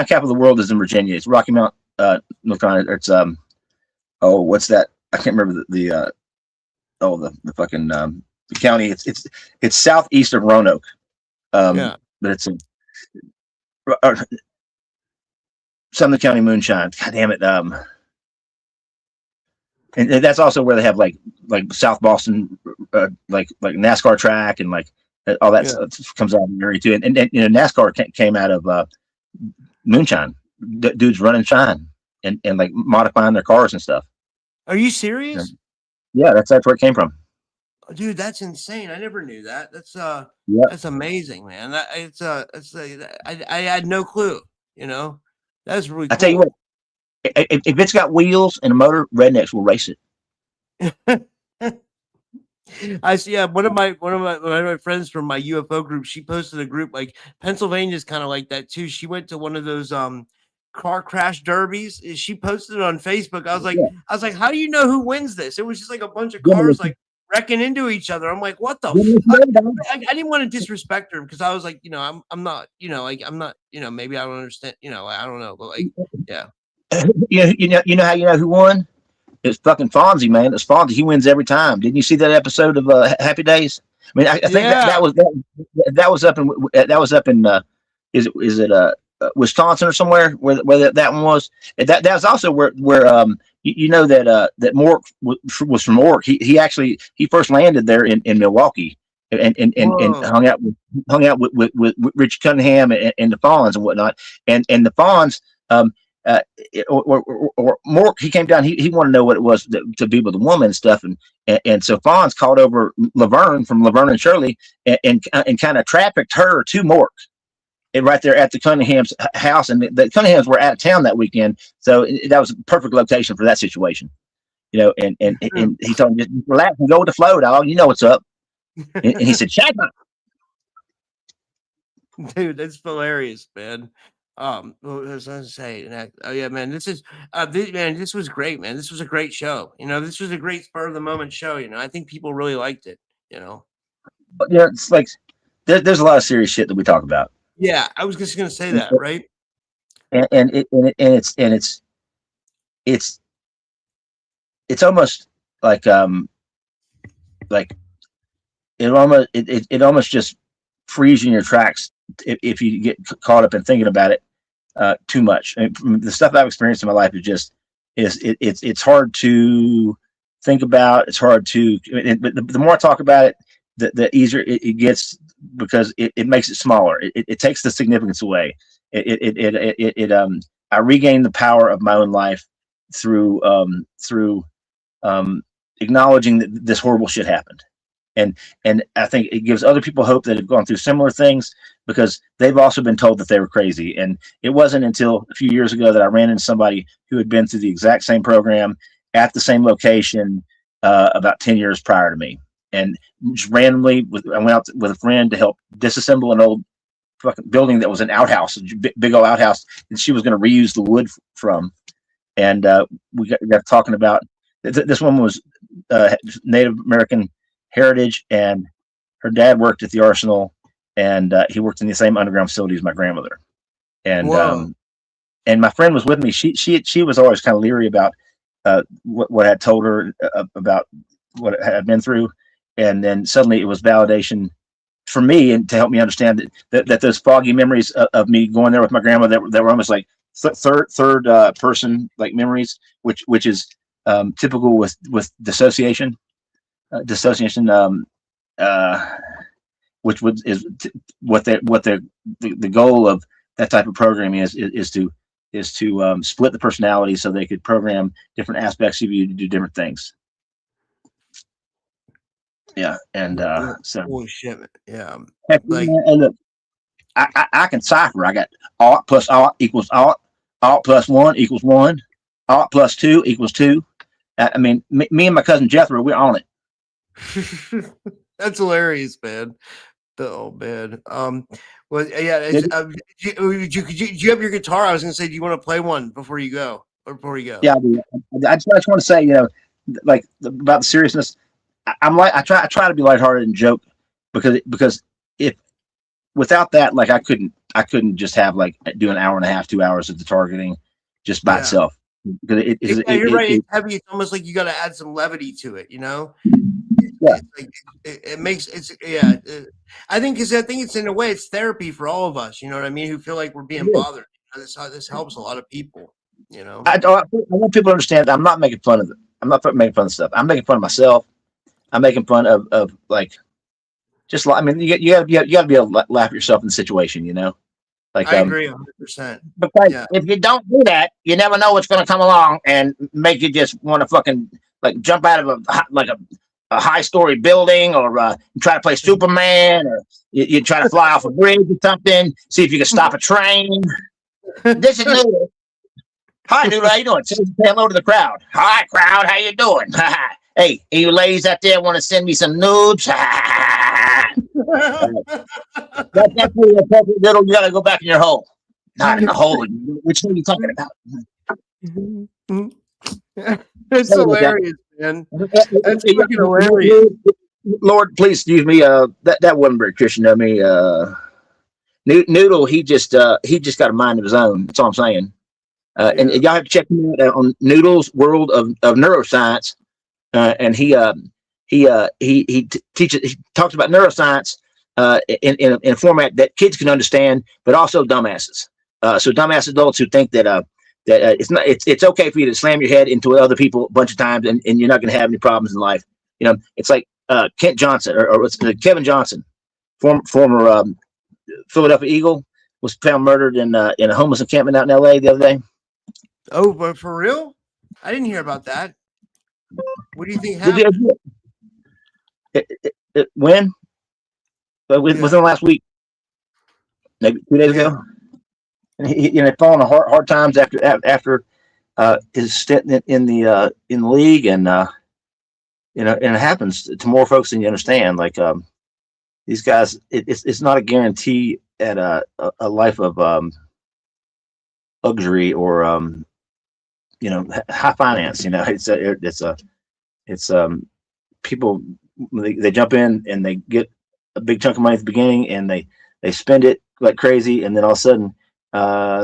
capital of the world is in Virginia. It's Rocky Mount, North Carolina. It's what's that? I can't remember the fucking the county. It's southeast of Roanoke. But it's Sumner County moonshine. God damn it. And that's also where they have like South Boston, like NASCAR track and like all that stuff comes out of the area too. And NASCAR came out of moonshine. Dudes running shine and like modifying their cars and stuff. Are you serious? Yeah, that's where it came from. Dude, that's insane. I never knew that. Yeah. That's amazing, man. I had no clue. That's really I tell you what, cool. if it's got wheels and a motor, rednecks will race it. I see. Yeah, one of my friends from my UFO group. She posted a group like Pennsylvania's kind of like that too. She went to one of those car crash derbies. She posted it on Facebook. Yeah. I was like, how do you know who wins this? It was just like a bunch of Yeah, cars like wrecking into each other. I'm like, what the fuck? I didn't want to disrespect her because I was like, I'm not, like I'm not, maybe I don't understand, I don't know, but like, yeah. You know how you know who won? It's fucking Fonzie, man. It's Fonzie. He wins every time. Didn't you see that episode of Happy Days? I mean, I think Yeah. that was up in is it Wisconsin or somewhere where that one was. That was also where you know that Mork was from Mork. He first landed there in Milwaukee and hung out with Rich Cunningham and the Fonz and whatnot. And the Fonz or Mork, he came down. He wanted to know what it was to be with a woman and stuff, and so Fonz called over Laverne from Laverne and Shirley and kind of trafficked her to Mork, and right there at the Cunningham's house. And the Cunninghams were out of town that weekend, so that was a perfect location for that situation. And he told him, just relax and go with the flow, dog. You know what's up. And he said, "Shut up." Dude, that's hilarious, man. What was I gonna say? Oh yeah, man, this was great, man. This was a great show. This was a great spur of the moment show. I think people really liked it. But it's like there's a lot of serious shit that we talk about. Yeah, I was just gonna say that, right? It's almost like it almost just frees you in your tracks if you get caught up in thinking about it too much. I mean, the stuff I've experienced in my life it's hard to think about. It's hard to, but the more I talk about it, the easier it gets, because it makes it smaller. It takes the significance away. I regain the power of my own life through acknowledging that this horrible shit happened. And I think it gives other people hope that have gone through similar things, because they've also been told that they were crazy. And it wasn't until a few years ago that I ran into somebody who had been through the exact same program at the same location about 10 years prior to me. And just randomly, I went out with a friend to help disassemble an old fucking building that was an outhouse, a big old outhouse, and she was going to reuse the wood from. And we got talking about this woman was Native American heritage, and her dad worked at the arsenal, and he worked in the same underground facility as my grandmother. And and my friend was with me. She was always kind of leery about what I had told her about what I had been through, and then suddenly it was validation for me, and to help me understand that those foggy memories of me going there with my grandma that were almost like third person like memories, which is typical with dissociation. Which is what the goal of that type of programming is to split the personality so they could program different aspects of you to do different things. Yeah, and so holy shit, yeah. Like, and look, I can cipher. I got alt plus alt equals alt plus 1 equals 1, alt plus 2 equals 2. I mean, me and my cousin Jethro, we're on it. That's hilarious, man. Oh man. Well, yeah. Do you have your guitar? I was gonna say, do you want to play one before you go? Yeah, I do. I just want to say, like about the seriousness. I try to be lighthearted and joke, because if without that, like I couldn't just have like do an hour and a half, 2 hours of the targeting just by itself. Because you're right. It's heavy. It's almost like you got to add some levity to it. Yeah. It makes I think it's in a way it's therapy for all of us. You know what I mean? Who feel like we're being bothered. This helps a lot of people. I want people to understand that I'm not making fun of it. I'm not making fun of stuff. I'm making fun of myself. I'm making fun of like, just like, I mean, you got to be able to laugh at yourself in the situation. Like I agree 100%. Because if you don't do that, you never know what's going to come along and make you just want to fucking like jump out of a high story building, or you try to play Superman, or you try to fly off a bridge or something, see if you can stop a train. This is Noodle. Hi, Noodle. How you doing? Say hello to the crowd. Hi, crowd. How you doing? Hey, you ladies out there want to send me some nudes? That's really appropriate, Noodle. You got to go back in your hole. Not in the hole. Which hole are you talking about? It's hilarious, man. That's fucking hilarious. Lord, please excuse me. That wasn't very Christian of me. Noodle, he just got a mind of his own. That's all I'm saying. And y'all have to check him out on Noodle's World of Neuroscience. And he talks about neuroscience in a format that kids can understand, but also dumbasses. So dumbass adults who think that it's okay for you to slam your head into other people a bunch of times, and you're not going to have any problems in life. You know, it's like Kent Johnson or Kevin Johnson, former Philadelphia Eagle, was found murdered in a homeless encampment out in L.A. the other day. Oh, but for real? I didn't hear about that. What do you think happened? When? Within last week, maybe 2 days ago. And he fallen on hard times after his stint in the league, and and it happens to more folks than you understand. Like these guys, it's not a guarantee at a life of luxury or high finance. It's people, they jump in and they get a big chunk of money at the beginning, and they spend it like crazy, and then all of a sudden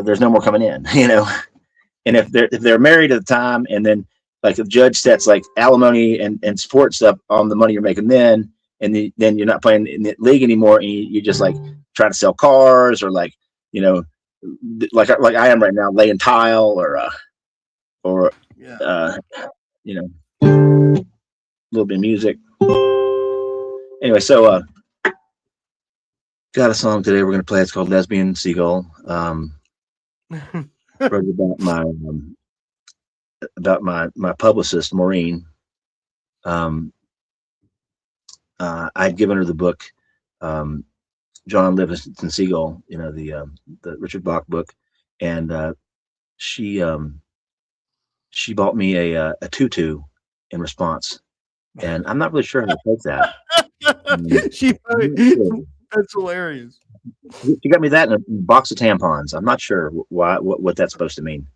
there's no more coming in. And if they're married at the time, and then like the judge sets like alimony and support stuff on the money you're making then you're not playing in the league anymore, and you just like try to sell cars, or like like I am right now, laying tile, or a little bit of music. Anyway, so got a song today we're going to play. It's called Lesbian Seagull. Wrote about my publicist, Maureen. I'd given her the book, John Livingston Seagull, the Richard Bach book, and she bought me a tutu in response, and I'm not really sure how to take that. That's hilarious. She got me that in a box of tampons. I'm not sure what that's supposed to mean.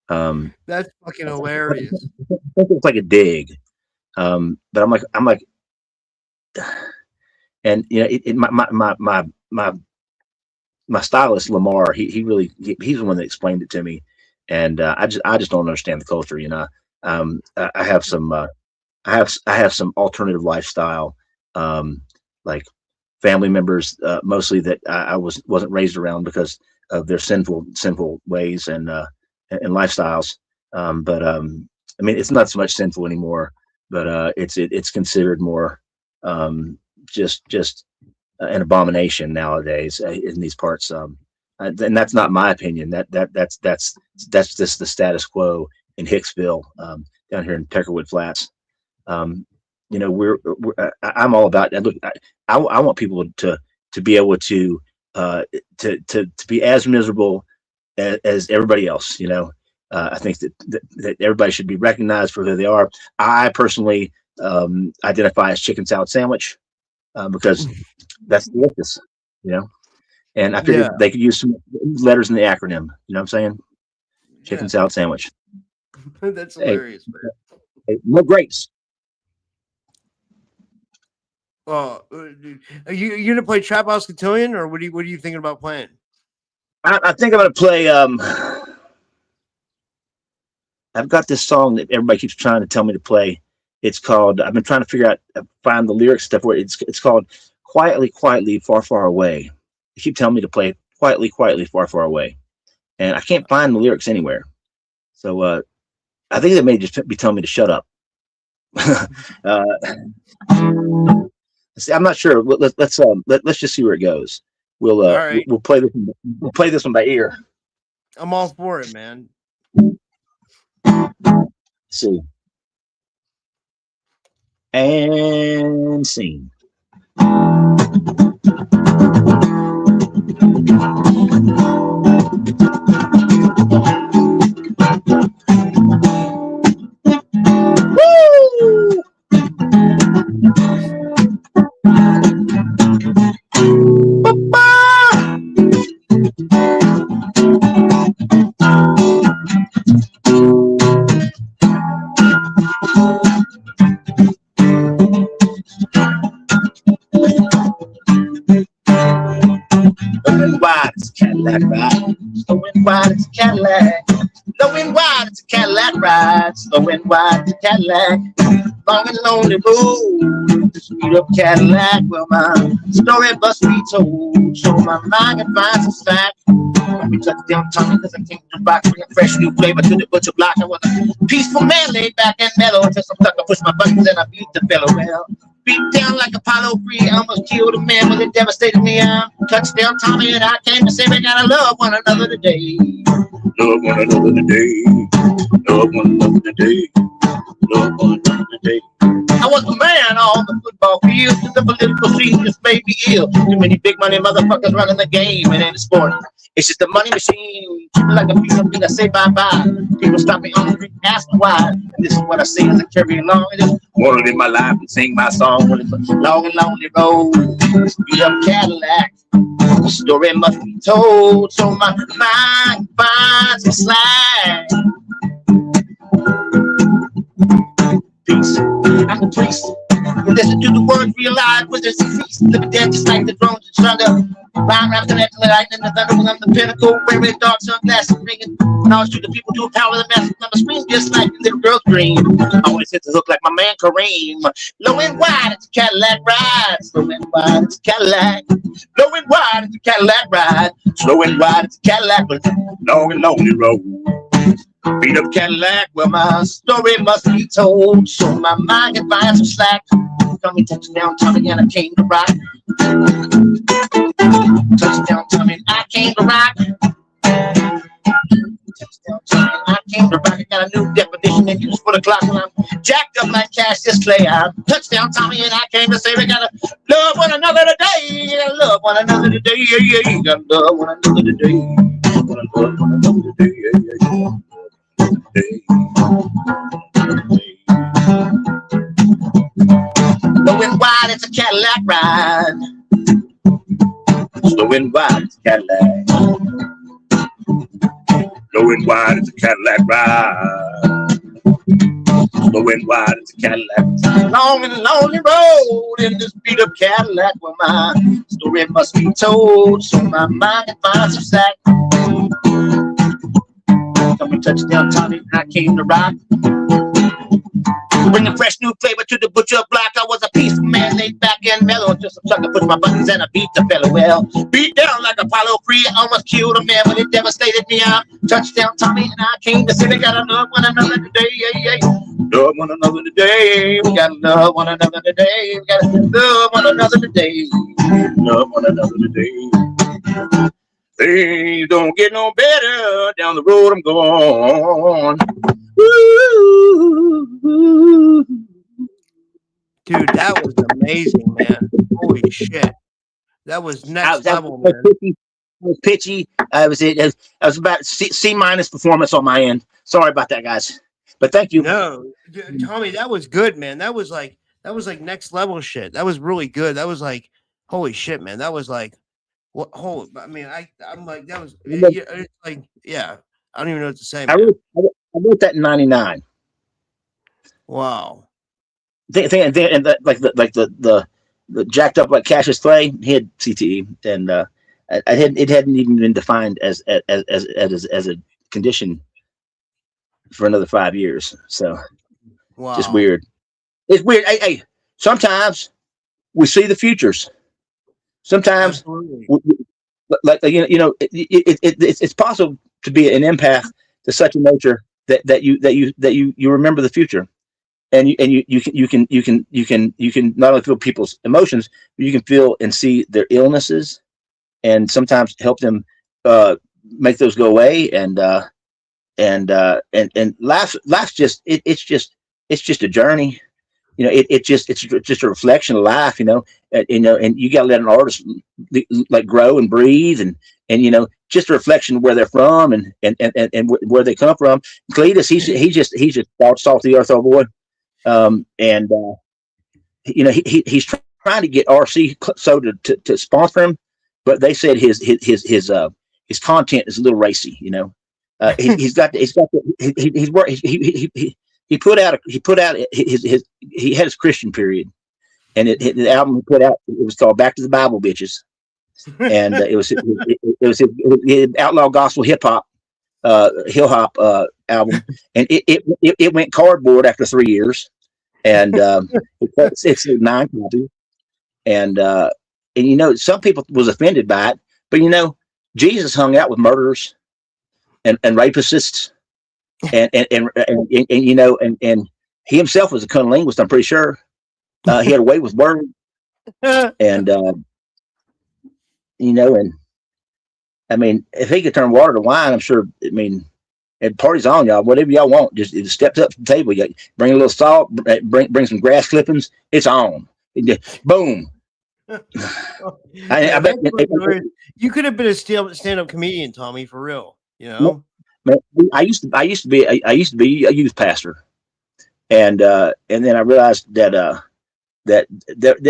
That's fucking hilarious. I think it's like a dig, but I'm like, and my stylist Lamar, he's the one that explained it to me, and I just don't understand the culture. I have some alternative lifestyle, like family members, mostly that I wasn't raised around because of their sinful ways and lifestyles. But I mean, it's not so much sinful anymore, but it's considered more just an abomination nowadays in these parts. And that's not my opinion. That's just the status quo in Hicksville, down here in Peckerwood Flats. I'm all about that. Look, I want people to be able to be as miserable as everybody else. I think that everybody should be recognized for who they are. I personally identify as chicken salad sandwich because that's delicious, and I figured they could use some letters in the acronym. You know what I'm saying? Chicken salad sandwich. That's hilarious, man. No grapes. Oh, are you gonna play Trap House Cotillion, or what are you thinking about playing? I think I'm gonna play. I've got this song that everybody keeps trying to tell me to play. It's called. I've been trying to find the lyrics stuff where it's called "Quietly, Quietly, Far, Far Away." They keep telling me to play "Quietly, Quietly, Far, Far Away," and I can't find the lyrics anywhere. So I think they may just be telling me to shut up. I'm not sure. Let's just see where it goes. We'll right. we'll play this. We'll play this one by ear. I'm all for it, man. Let's see. And scene. Woo! Going wide, it's a Cadillac ride. Going wide, it's a Cadillac. Going wide, it's a Cadillac ride. Going wide, it's a Cadillac. Long and lonely road, the speed up Cadillac. Well, my story must be told, so my mind can find some slack. When we touch down tongue, because I came to rock, bring a fresh new flavor to the butcher block. I was a peaceful man, laid back and mellow, until some sucker pushed my buttons and I beat the fellow. Well, beat down like Apollo 3, I almost killed a man, but it devastated me. I'm touchdown Tommy, and I came to say we gotta love one another today. Love one another today. Love one another today. Love one another today. I was a man on the football field, the political scene just made me ill. Too many big money motherfuckers running the game. It ain't a sport, it's just a money machine. Treat like a piece of meat, I say bye-bye. People stop me on the street, ask me why. And this is what I say as I carry along. I just want to live my life and sing my song. When it's a long and lonely road, speed up Cadillac. The story must be told, so my mind finds a slack. Peace, I'm a priest. And listen to the words, realize what there's a feast. Living dead just like the drones and thunder. Rhyme raps and the lightning, the thunder, when I'm the pinnacle. Wearing dark sunglasses, ringing knowledge to the people to empower the masses. I'm a scream just like the little girl's dream. I always hit the hook like my man Kareem. Low and wide, it's a Cadillac ride. Slow and wide, it's a Cadillac. Low and wide, it's a Cadillac ride. Slow and wide, it's a Cadillac, but long and lonely road. Beat up Cadillac, well, my story must be told, so my mind can find some slack. Call me touchdown Tommy, and I came to rock. Touchdown Tommy, and I came to rock. Touchdown Tommy, and I came to rock. I got a new definition and use for the clock, and I'm jacked up like Cassius Clay. I'm touchdown Tommy, and I came to say we gotta love one another today. You gotta love one another today. Yeah, yeah. You gotta love one another today. You gotta love one another today. Yeah, yeah. Low and wide, it's a Cadillac ride. Low and wide, it's a Cadillac. Low and wide, it's a Cadillac ride. Low and wide, it's a Cadillac. Long and lonely road in this beat up Cadillac. Well, my story must be told, so my mind can find some slack. Coming touchdown Tommy, and I came to rock. Bring a fresh new flavor to the butcher block. I was a peaceful man, laid back and mellow. Just a sucker, push my buttons and I beat the fellow. Well, beat down like Apollo 3, almost killed a man, but it devastated me. I'm touchdown Tommy, and I came to say we gotta love one another today. Yeah, yeah. Love one another today. We gotta love one another today. We gotta love one another today. Love one another today. Things don't get no better down the road I'm going. Dude, that was amazing, man. Holy shit. That was next level, man. Pitchy. I was pitchy. I was about C minus performance on my end. Sorry about that, guys. But thank you. No, Tommy, that was good, man. That was like next level shit. That was really good. That was like, holy shit, man. That was like, what? I mean, I'm like, that was it's like, yeah. I don't even know what to say. I wrote that in '99. Wow. And the jacked up like Cassius Clay, he had CTE, and it hadn't even been defined as a condition for another 5 years. So, wow. Just weird. It's weird. Hey, sometimes we see the futures. Sometimes, it's possible to be an empath to such a nature that you remember the future, and you can not only feel people's emotions, but you can feel and see their illnesses, and sometimes help them make those go away. And life's just it's just a journey. it's just a reflection of life, and you got to let an artist like grow and breathe, and just a reflection of where they're from and where they come from. Cletus, he's just salt the earth, old boy, and he's trying to get RC so to sponsor him, but they said his content is a little racy, he had his Christian period, and the album he put out, it was called Back to the Bible Bitches, and it was his outlaw gospel hill hop album, and it went cardboard after 3 years, and it's 9 copies, and some people was offended by it, but Jesus hung out with murderers and rapists, and he himself was a cunnilinguist, I'm pretty sure. He had a way with words, and and I mean, if he could turn water to wine, I'm sure. I mean, and party's on, y'all. Whatever y'all want, just step up to the table. You bring a little salt, bring some grass clippings. It's on. Boom. I bet you could have been a stand-up comedian, Tommy, for real. I used to be a youth pastor, and then I realized that it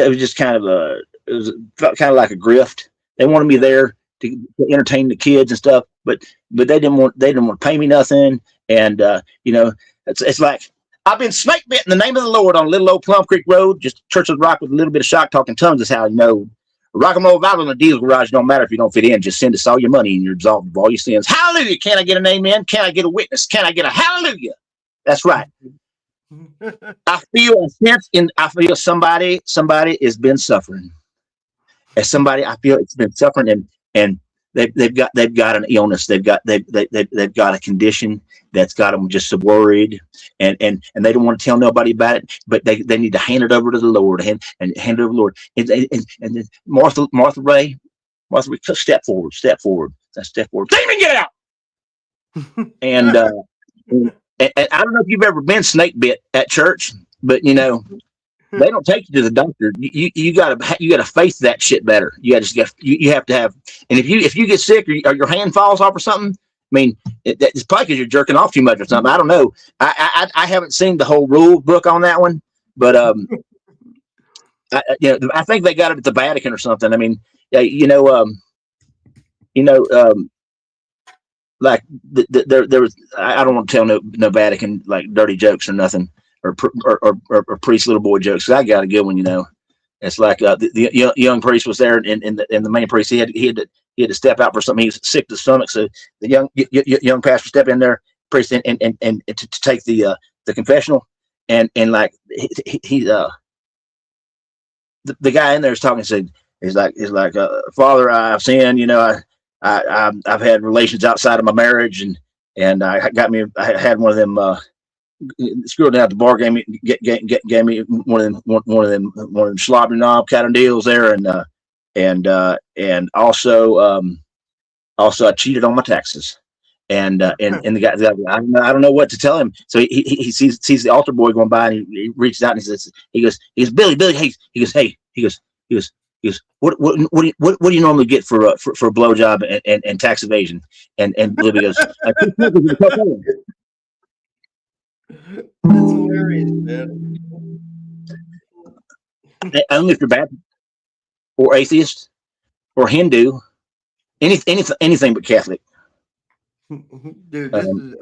was just felt kind of like a grift. They wanted me there to entertain the kids and stuff, but they didn't want to pay me nothing, and it's like I've been snake bit in the name of the Lord on little old Plum Creek Road, just Church of the Rock with a little bit of shock talking tongues. Is how rock and roll Bible in the diesel garage don't matter if you don't fit in. Just send us all your money and you're absolved of all your sins. Hallelujah! Can I get an amen? Can I get a witness? Can I get a hallelujah? That's right. I feel somebody has been suffering. As somebody, I feel it's been suffering, and they've got an illness. They've got a condition that's got them just so worried, and they don't want to tell nobody about it, but they need to hand it over to the Lord and hand it over to the Lord. And then Martha Ray, step forward. That's step forward. Demon, get out! and I don't know if you've ever been snake bit at church, but they don't take you to the doctor. You gotta face that shit better. You have to have, and if you get sick or your hand falls off or something, I mean, it's probably because you're jerking off too much or something. I don't know. I haven't seen the whole rule book on that one, but I think they got it at the Vatican or something. I mean, like there was. I don't want to tell no Vatican like dirty jokes or nothing, or priest little boy jokes. I got a good one. It's like the young priest was there, and the main priest he had to step out for something. He was sick to the stomach, so the young pastor stepped in there, priest, and to take the confessional, and like he the guy in there is talking. Said he's like Father, I've sinned. I've had relations outside of my marriage, and I had one of them screwed down at the bar, gave me one of them slobber knob kind of deals there, and also I cheated on my taxes, and the guy I don't know what to tell him, so he sees the altar boy going by, and he reaches out and he goes Billy, hey, he goes what do you normally get for a blowjob and tax evasion? And Libby goes, That's hilarious, man. Only if you're Baptist or atheist or Hindu, anything but Catholic. Dude,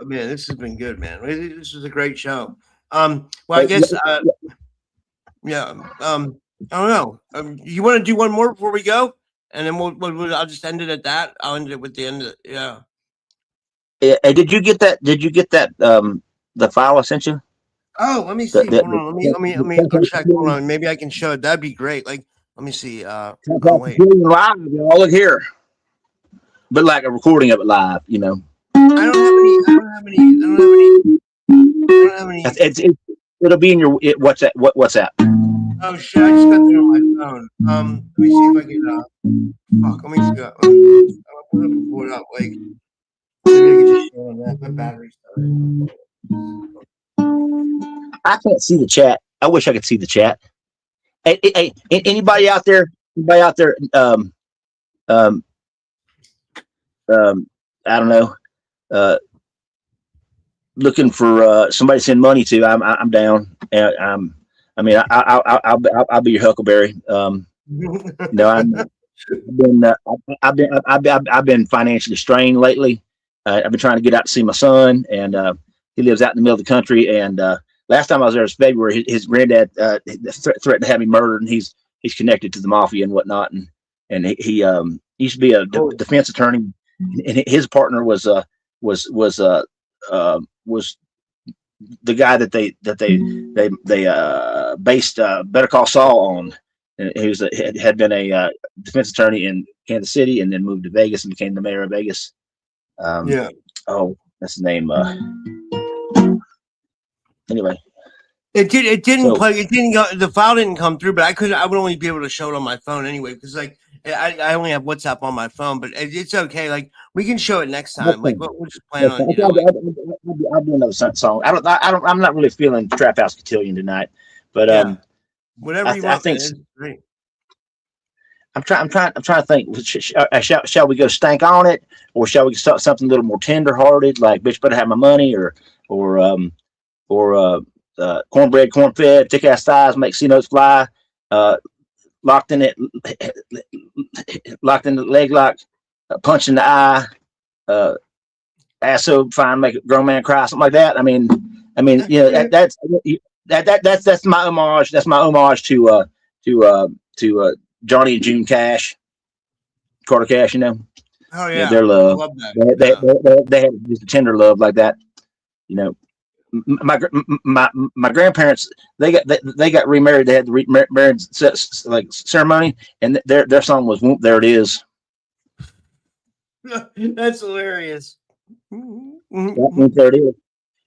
this has been good, man. This is a great show. Well, I guess, I don't know. You want to do one more before we go, and then I'll just end it at that. I'll end it with the end of it. Yeah. Did you get that? The file I sent you? Oh, let me see. Hold on. Let me check. Hold on. Maybe I can show it. That'd be great. Like, let me see. Wait. Live, y'all, look here. But like a recording of it live, I don't have any. It'll be in your WhatsApp. Oh shit! I just got that on my phone. Let me see if I can. Let me see. I'll pull it up. Like, maybe I can just show on that. My battery's dying. I can't see the chat. I wish I could see the chat. Hey, anybody out there? I don't know. Looking for somebody to send money to. I'm down. I'll be your Huckleberry. I've been financially strained lately. I've been trying to get out to see my son, and he lives out in the middle of the country. And last time I was there was February. His granddad threatened to have me murdered, and he's connected to the mafia and whatnot. And he used to be a defense attorney, and his partner was the guy that they based Better Call Saul on. And he had been a defense attorney in Kansas City, and then moved to Vegas and became the mayor of Vegas. Oh, that's his name. Anyway, it didn't play. It didn't go. The file didn't come through, but I would only be able to show it on my phone anyway, because like I only have WhatsApp on my phone. But it's okay. Like we can show it next time. Like we'll just plan on. I'll do another song. I'm not really feeling Trap House Cotillion tonight, but whatever you want. I think. Great. I'm trying to think. Shall we go stank on it, or shall we start something a little more tender-hearted, like "Bitch Better Have My Money," or cornbread, corn-fed, thick-ass thighs make C-notes fly, locked in the leg lock, punch in the eye, ass so fine make a grown man cry, something like that. I mean, that's my homage. That's my homage to Johnny and June Cash, Carter Cash. Oh yeah, their love. They had just a tender love like that. My grandparents they got remarried. They had the marriage ceremony, and their song was "Whoop, There It Is." That's hilarious. Whoop, there it is.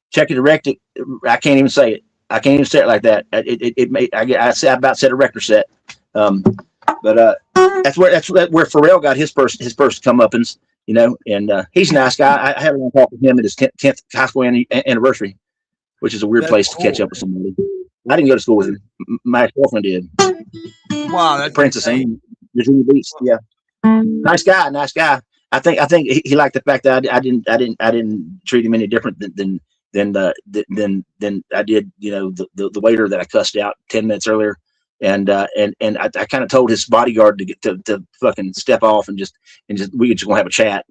Check it, direct it. I can't even say it. I can't even say it like that. I about said a record set. But that's where Pharrell got his first comeuppance, and he's a nice guy. I had a long talk with him at his 10th high school anniversary, which is a weird place to catch up with somebody. I didn't go to school with him. My girlfriend did. Wow, that's Princess Anne, Virginia Beach. Yeah, nice guy. I think he liked the fact that I didn't treat him any different than I did, the waiter that I cussed out 10 minutes earlier. And I kind of told his bodyguard to get to fucking step off and just we could just gonna have a chat,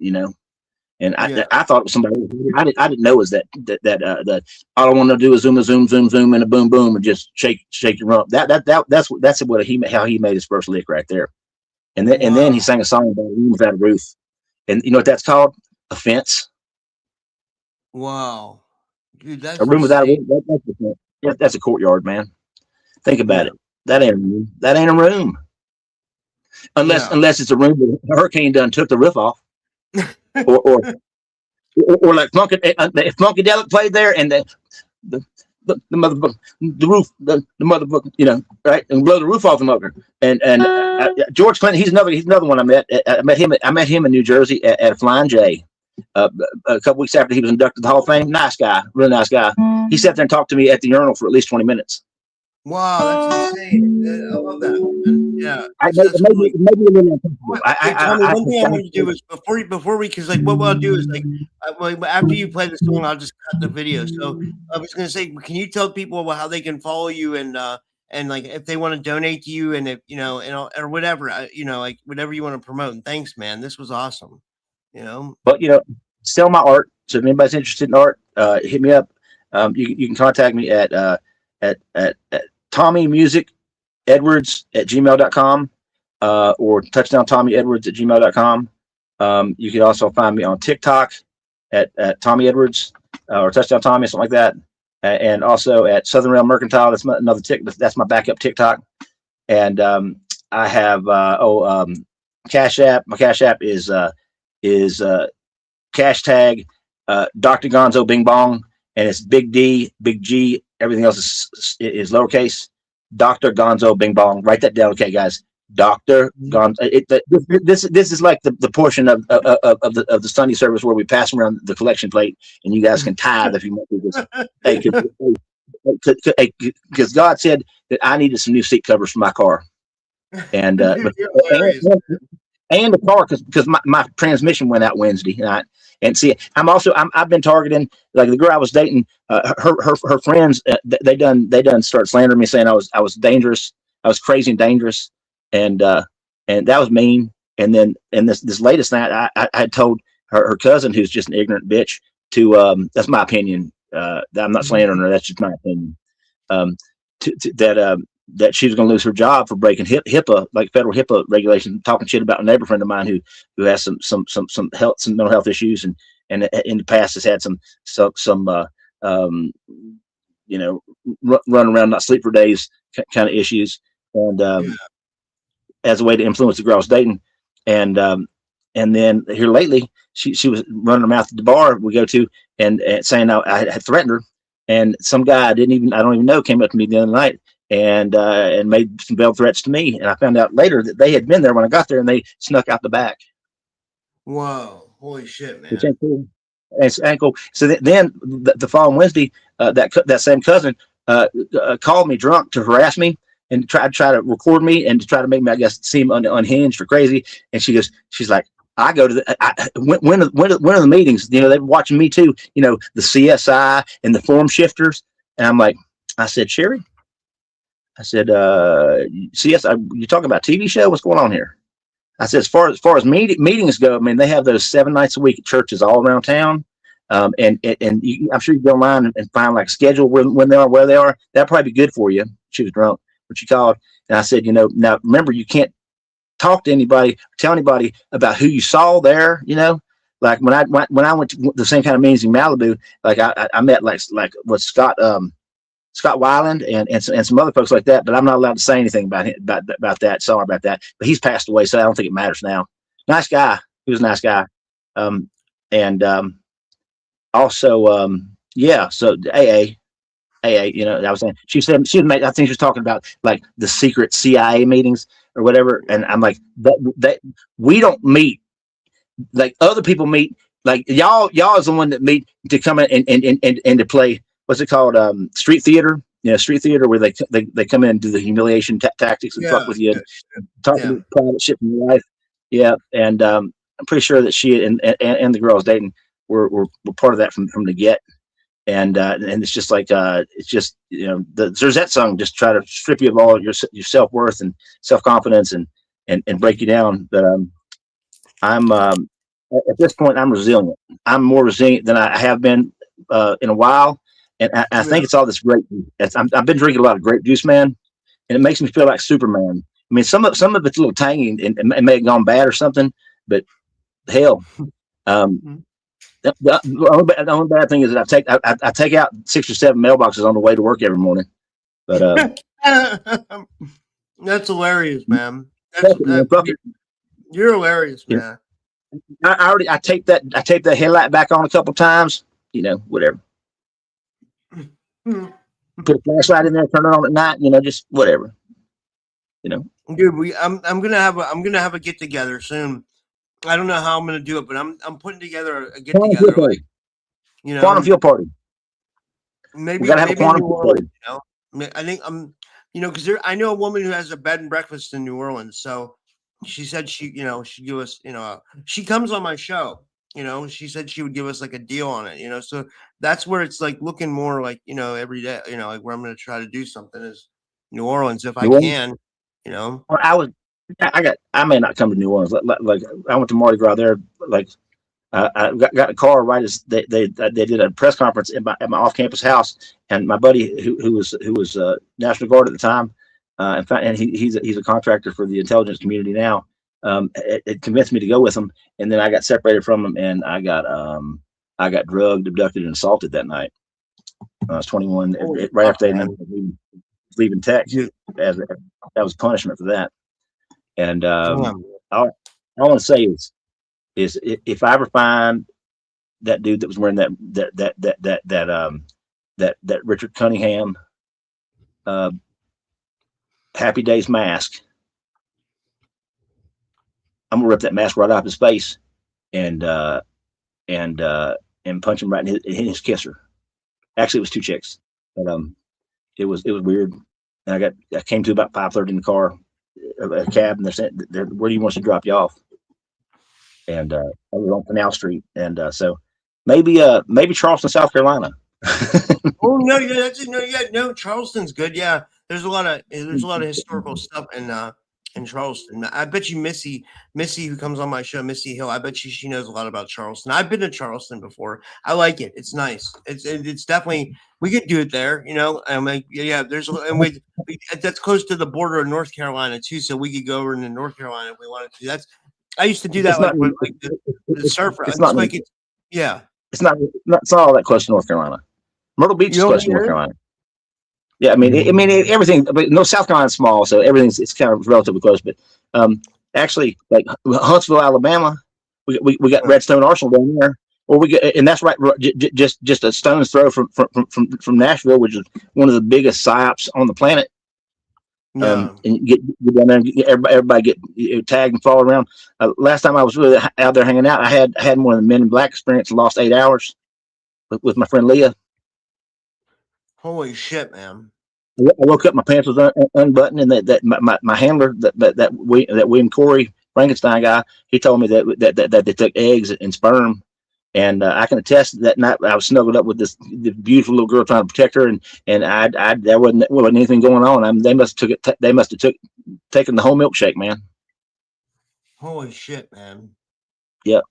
And I thought it was somebody. I didn't know it was that all I want to do is zoom and a boom boom and just shake your rump. That's how he made his first lick right there. And then he sang a song about a room without a roof. And you know what that's called? A fence. Wow. Dude, that's a room without a roof. That's a courtyard, man. Think about it. That ain't a room. Unless it's a room that a hurricane done took the roof off. or like if Funkadelic played there and the motherfucker, the motherfucker, right, and blow the roof off the mother. And George Clinton, he's another one I met. I met him in New Jersey at a Flying J. A couple weeks after he was inducted to the Hall of Fame. Nice guy, really nice guy. He sat there and talked to me at the urinal for at least 20 minutes. Wow, that's insane. I love that. Yeah. Maybe a little uncomfortable. One thing I want to do is before we, because like what I'll do is like after you play the song, I'll just cut the video. So I was gonna say, can you tell people how they can follow you and like if they want to donate to you and if or whatever like whatever you want to promote. And thanks, man. This was awesome. But sell my art. So if anybody's interested in art, hit me up. You can contact me at TommyMusicEdwards@gmail.com or touchdownTommyEdwards@gmail.com. You can also find me on TikTok at Tommy Edwards or Touchdown Tommy, something like that, and also at Southern Rail Mercantile. That's another that's my backup TikTok. And I have Cash App. My Cash App is hashtag Dr. Gonzo Bing Bong, and it's Big D, Big G. Everything else is lowercase. Dr. Gonzo Bing Bong. Write that down, okay, guys. Dr. Gonzo. This is like the portion of the Sunday service where we pass around the collection plate, and you guys can tithe if you want to. Hey, because God said that I needed some new seat covers for my car, and You're hilarious. and the car because my transmission went out Wednesday night. And see, I've been targeting like the girl I was dating. Her friends they done start slandering me, saying I was dangerous, I was crazy and dangerous, and that was mean. And then this latest night, I had told her cousin, who's just an ignorant bitch, to that's my opinion. That I'm not slandering her. That's just my opinion. That she was going to lose her job for breaking HIPAA, like federal HIPAA regulations, talking shit about a neighbor friend of mine who has some mental health issues, and in the past has had some run around not sleep for days kind of issues, and as a way to influence the girl I was dating, and then here lately she was running her mouth at the bar we go to and saying I had threatened her, and some guy I don't even know came up to me the other night and made some veiled threats to me, and I found out later that they had been there when I got there, and they snuck out the back. Whoa! Holy shit, man! Which ain't cool. It's ankle. So then the following Wednesday, that same cousin called me drunk to harass me and try to record me and to try to make me, I guess, seem unhinged or crazy. And she's like, I go to when are the meetings? They're watching me too. The CSI and the form shifters. And I'm like, I said, Sherry, I said, CSI, you talking about TV show? What's going on here? I said, as far as meetings go, I mean, they have those 7 nights a week at churches all around town. I'm sure you go online and find like schedule when they are, where they are. That'd probably be good for you. She was drunk, but she called, and I said, now remember, you can't talk to anybody, tell anybody about who you saw there. Like when I went to the same kind of meetings in Malibu, like I met like with Scott Weiland and some other folks like that, but I'm not allowed to say anything about him, about that. Sorry about that. But he's passed away, so I don't think it matters now. Nice guy. He was a nice guy. Also, yeah. So AA. I was saying she made. I think she was talking about like the secret CIA meetings or whatever, and I'm like, that we don't meet like other people meet. Like y'all is the one that meet to come in and to play. What's it called? Street theater. Street theater where they come in and do the humiliation tactics and fuck with you and talk about private shit from your life. Yeah, and I'm pretty sure that she and the girl I was dating were part of that from the get. And it's just like it's just there's that song just try to strip you of all your self-worth and self-confidence and break you down. But I'm at this point I'm resilient. I'm more resilient than I have been in a while. And I think it's all this grape. I've been drinking a lot of grape juice, man, and it makes me feel like Superman. I mean, some of it's a little tangy and it may have gone bad or something, but hell, the only bad thing is that I take out 6 or 7 mailboxes on the way to work every morning. But that's hilarious, man. You're hilarious, man. I taped that headlight back on a couple times. Whatever. Put a flashlight in there, turn it on at night. Just whatever. Dude, I'm gonna have a get together soon. I don't know how I'm gonna do it, but I'm putting together a get together. Like, quantum field party. Maybe we gotta have a quantum field party. I think because I know a woman who has a bed and breakfast in New Orleans. So she said she'd give us, she comes on my show. She said she would give us like a deal on it. So that's where it's like looking more like every day. Like where I'm gonna try to do something is New Orleans if I can. I may not come to New Orleans. Like I went to Mardi Gras there. Like I got a car right as they did a press conference at my off-campus house, and my buddy who was National Guard at the time, and he's a contractor for the intelligence community now. It convinced me to go with him, and then I got separated from him, and I got drugged, abducted, and assaulted that night. I was 21, right after they leaving tech. That was punishment for that. And all I want to say is if I ever find that dude that was wearing that Richard Cunningham Happy Days mask, I'm gonna rip that mask right off his face and punch him right in his kisser. Actually, it was 2 chicks, but it was weird. And I came to about 5:30 in the car, a cab, and where do you want us to drop you off? And I was on Canal Street, and so maybe Charleston, South Carolina. Oh no, yeah, no. Charleston's good. Yeah, there's a lot of historical stuff in Charleston. I bet you Missy, who comes on my show, Missy Hill. I bet she knows a lot about Charleston. I've been to Charleston before. I like it. It's nice. It's definitely, we could do it there. You know, I'm like, yeah. That's close to the border of North Carolina too, so we could go over into North Carolina if we wanted to. I used to do that with the surfer. It's not like yeah. It's not all that close to North Carolina. Myrtle Beach is close to North Carolina. Yeah, I mean, everything. But no, South Carolina's small, so it's kind of relatively close. But actually, like Huntsville, Alabama, we got Redstone Arsenal down there, or and that's right, just a stone's throw from Nashville, which is one of the biggest psyops on the planet. And get down there and everybody get tagged and follow around. Last time I was really out there hanging out, I had one of the Men in Black experience. Lost 8 hours with my friend Leah. Holy shit, man! I woke up, my pants was unbuttoned, and that my handler, that William Corey Frankenstein guy, he told me that they took eggs and sperm, and I can attest that night I was snuggled up with this beautiful little girl trying to protect her, and there wasn't anything going on. They must have taken the whole milkshake, man. Holy shit, man! Yeah,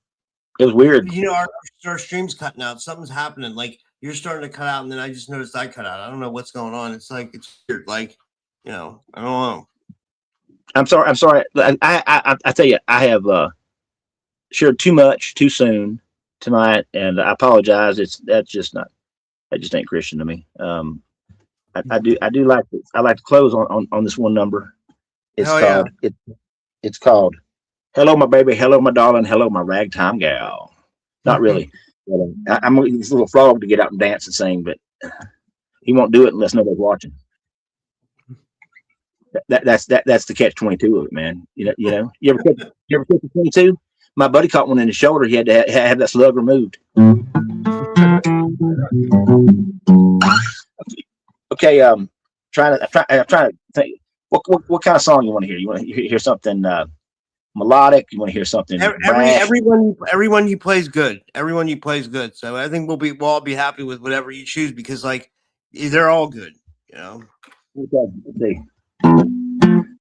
it was weird. You know, our stream's cutting out. Something's happening. Like, you're starting to cut out, and then I just noticed I cut out. I don't know what's going on. It's like, it's weird. Like, you know, I don't know. I'm sorry. I tell you, I have shared too much too soon tonight, and I apologize. That just ain't Christian to me. I do like it. I like to close on this one number. It's called "Hello, My Baby, Hello, My Darling, Hello, My Ragtime Gal." Not really. I'm looking this little frog to get out and dance and sing, but he won't do it unless nobody's watching. That's the catch-22 of it, man. You know. You ever catch a 22? My buddy caught one in the shoulder. He had to have that slug removed. Okay, trying to think. What kind of song you want to hear? You want to hear something melodic? You want to hear something? Everyone you play is good. Everyone you play is good. So I think we'll all be happy with whatever you choose, because like they're all good. You know. Okay.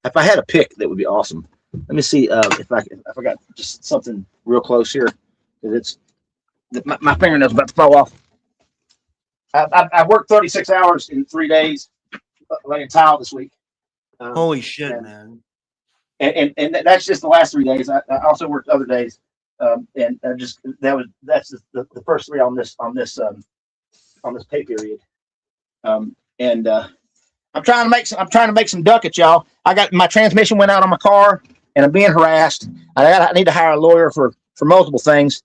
If I had a pick, that would be awesome. Let me see if I got just something real close here, because my fingernail's about to fall off. I worked 36 hours in 3 days, laying tile this week. Holy shit, man! And that's just the last 3 days. I also worked other days, and that's the first three on this pay period. And I'm trying to make some ducats, y'all. I got my transmission went out on my car, and I'm being harassed. I need to hire a lawyer for multiple things,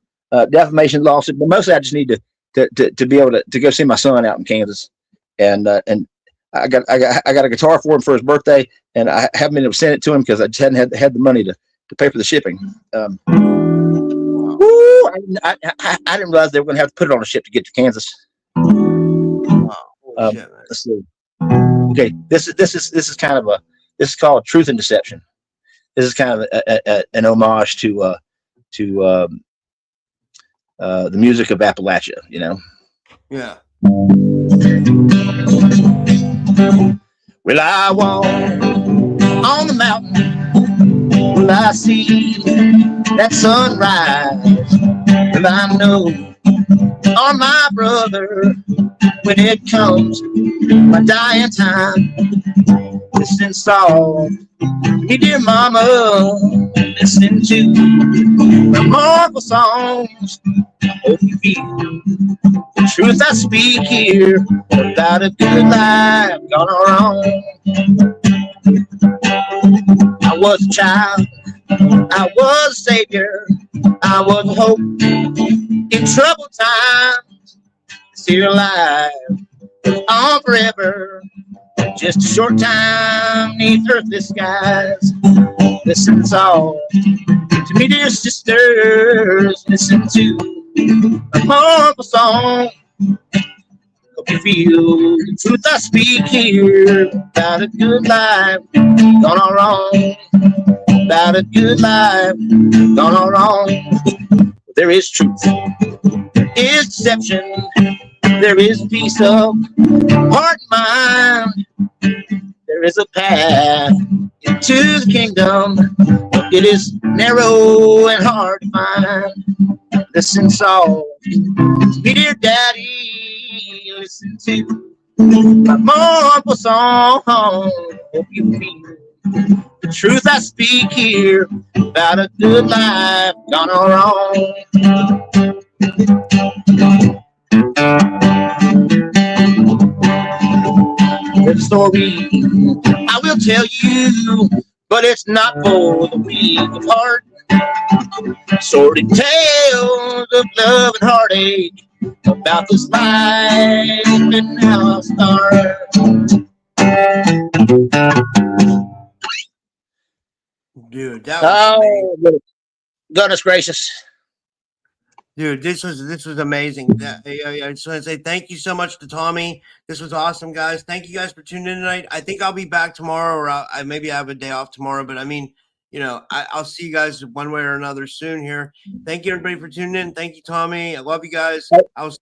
defamation lawsuit, but mostly I just need to be able to go see my son out in Kansas, and I got a guitar for him for his birthday, and I haven't been able to send it to him because I just hadn't had the money to pay for the shipping. I didn't realize they were going to have to put it on a ship to get to Kansas. Let's see. Okay, this is kind of this is called Truth and Deception. This is kind of an homage to the music of Appalachia, you know. Yeah. Well, I walk on the mountain. Well, I see that sunrise. Well, I know on my brother when it comes my dying time. Listen soft, me dear mama, listen to the marble songs. I hope you feel the truth I speak here about a good life gone wrong. I was a child, I was a savior, I was a hope in troubled times. Still alive, on forever, just a short time neath earthly skies. Listen all to me, dear sisters, listen to a marble song hope you feel the truth I speak here about a good life gone all wrong. About a good life gone all wrong. There is truth, there is deception, there is peace of heart and mind. There is a path into the kingdom. It is narrow and hard to find. Listen, Saul, dear Daddy, listen to my mournful song. Hope you feel the truth I speak here about a good life gone all wrong. There's a story I will tell you, but it's not for the weak of heart. Sordid tales of love and heartache about this life and how I'll start. Dude, that was amazing. Goodness gracious. Dude, this was amazing. I just want to say thank you so much to Tommy. This was awesome, guys. Thank you guys for tuning in tonight. I think I'll be back tomorrow, or I maybe have a day off tomorrow. But I mean, you know, I'll see you guys one way or another soon here. Thank you, everybody, for tuning in. Thank you, Tommy. I love you guys. I'll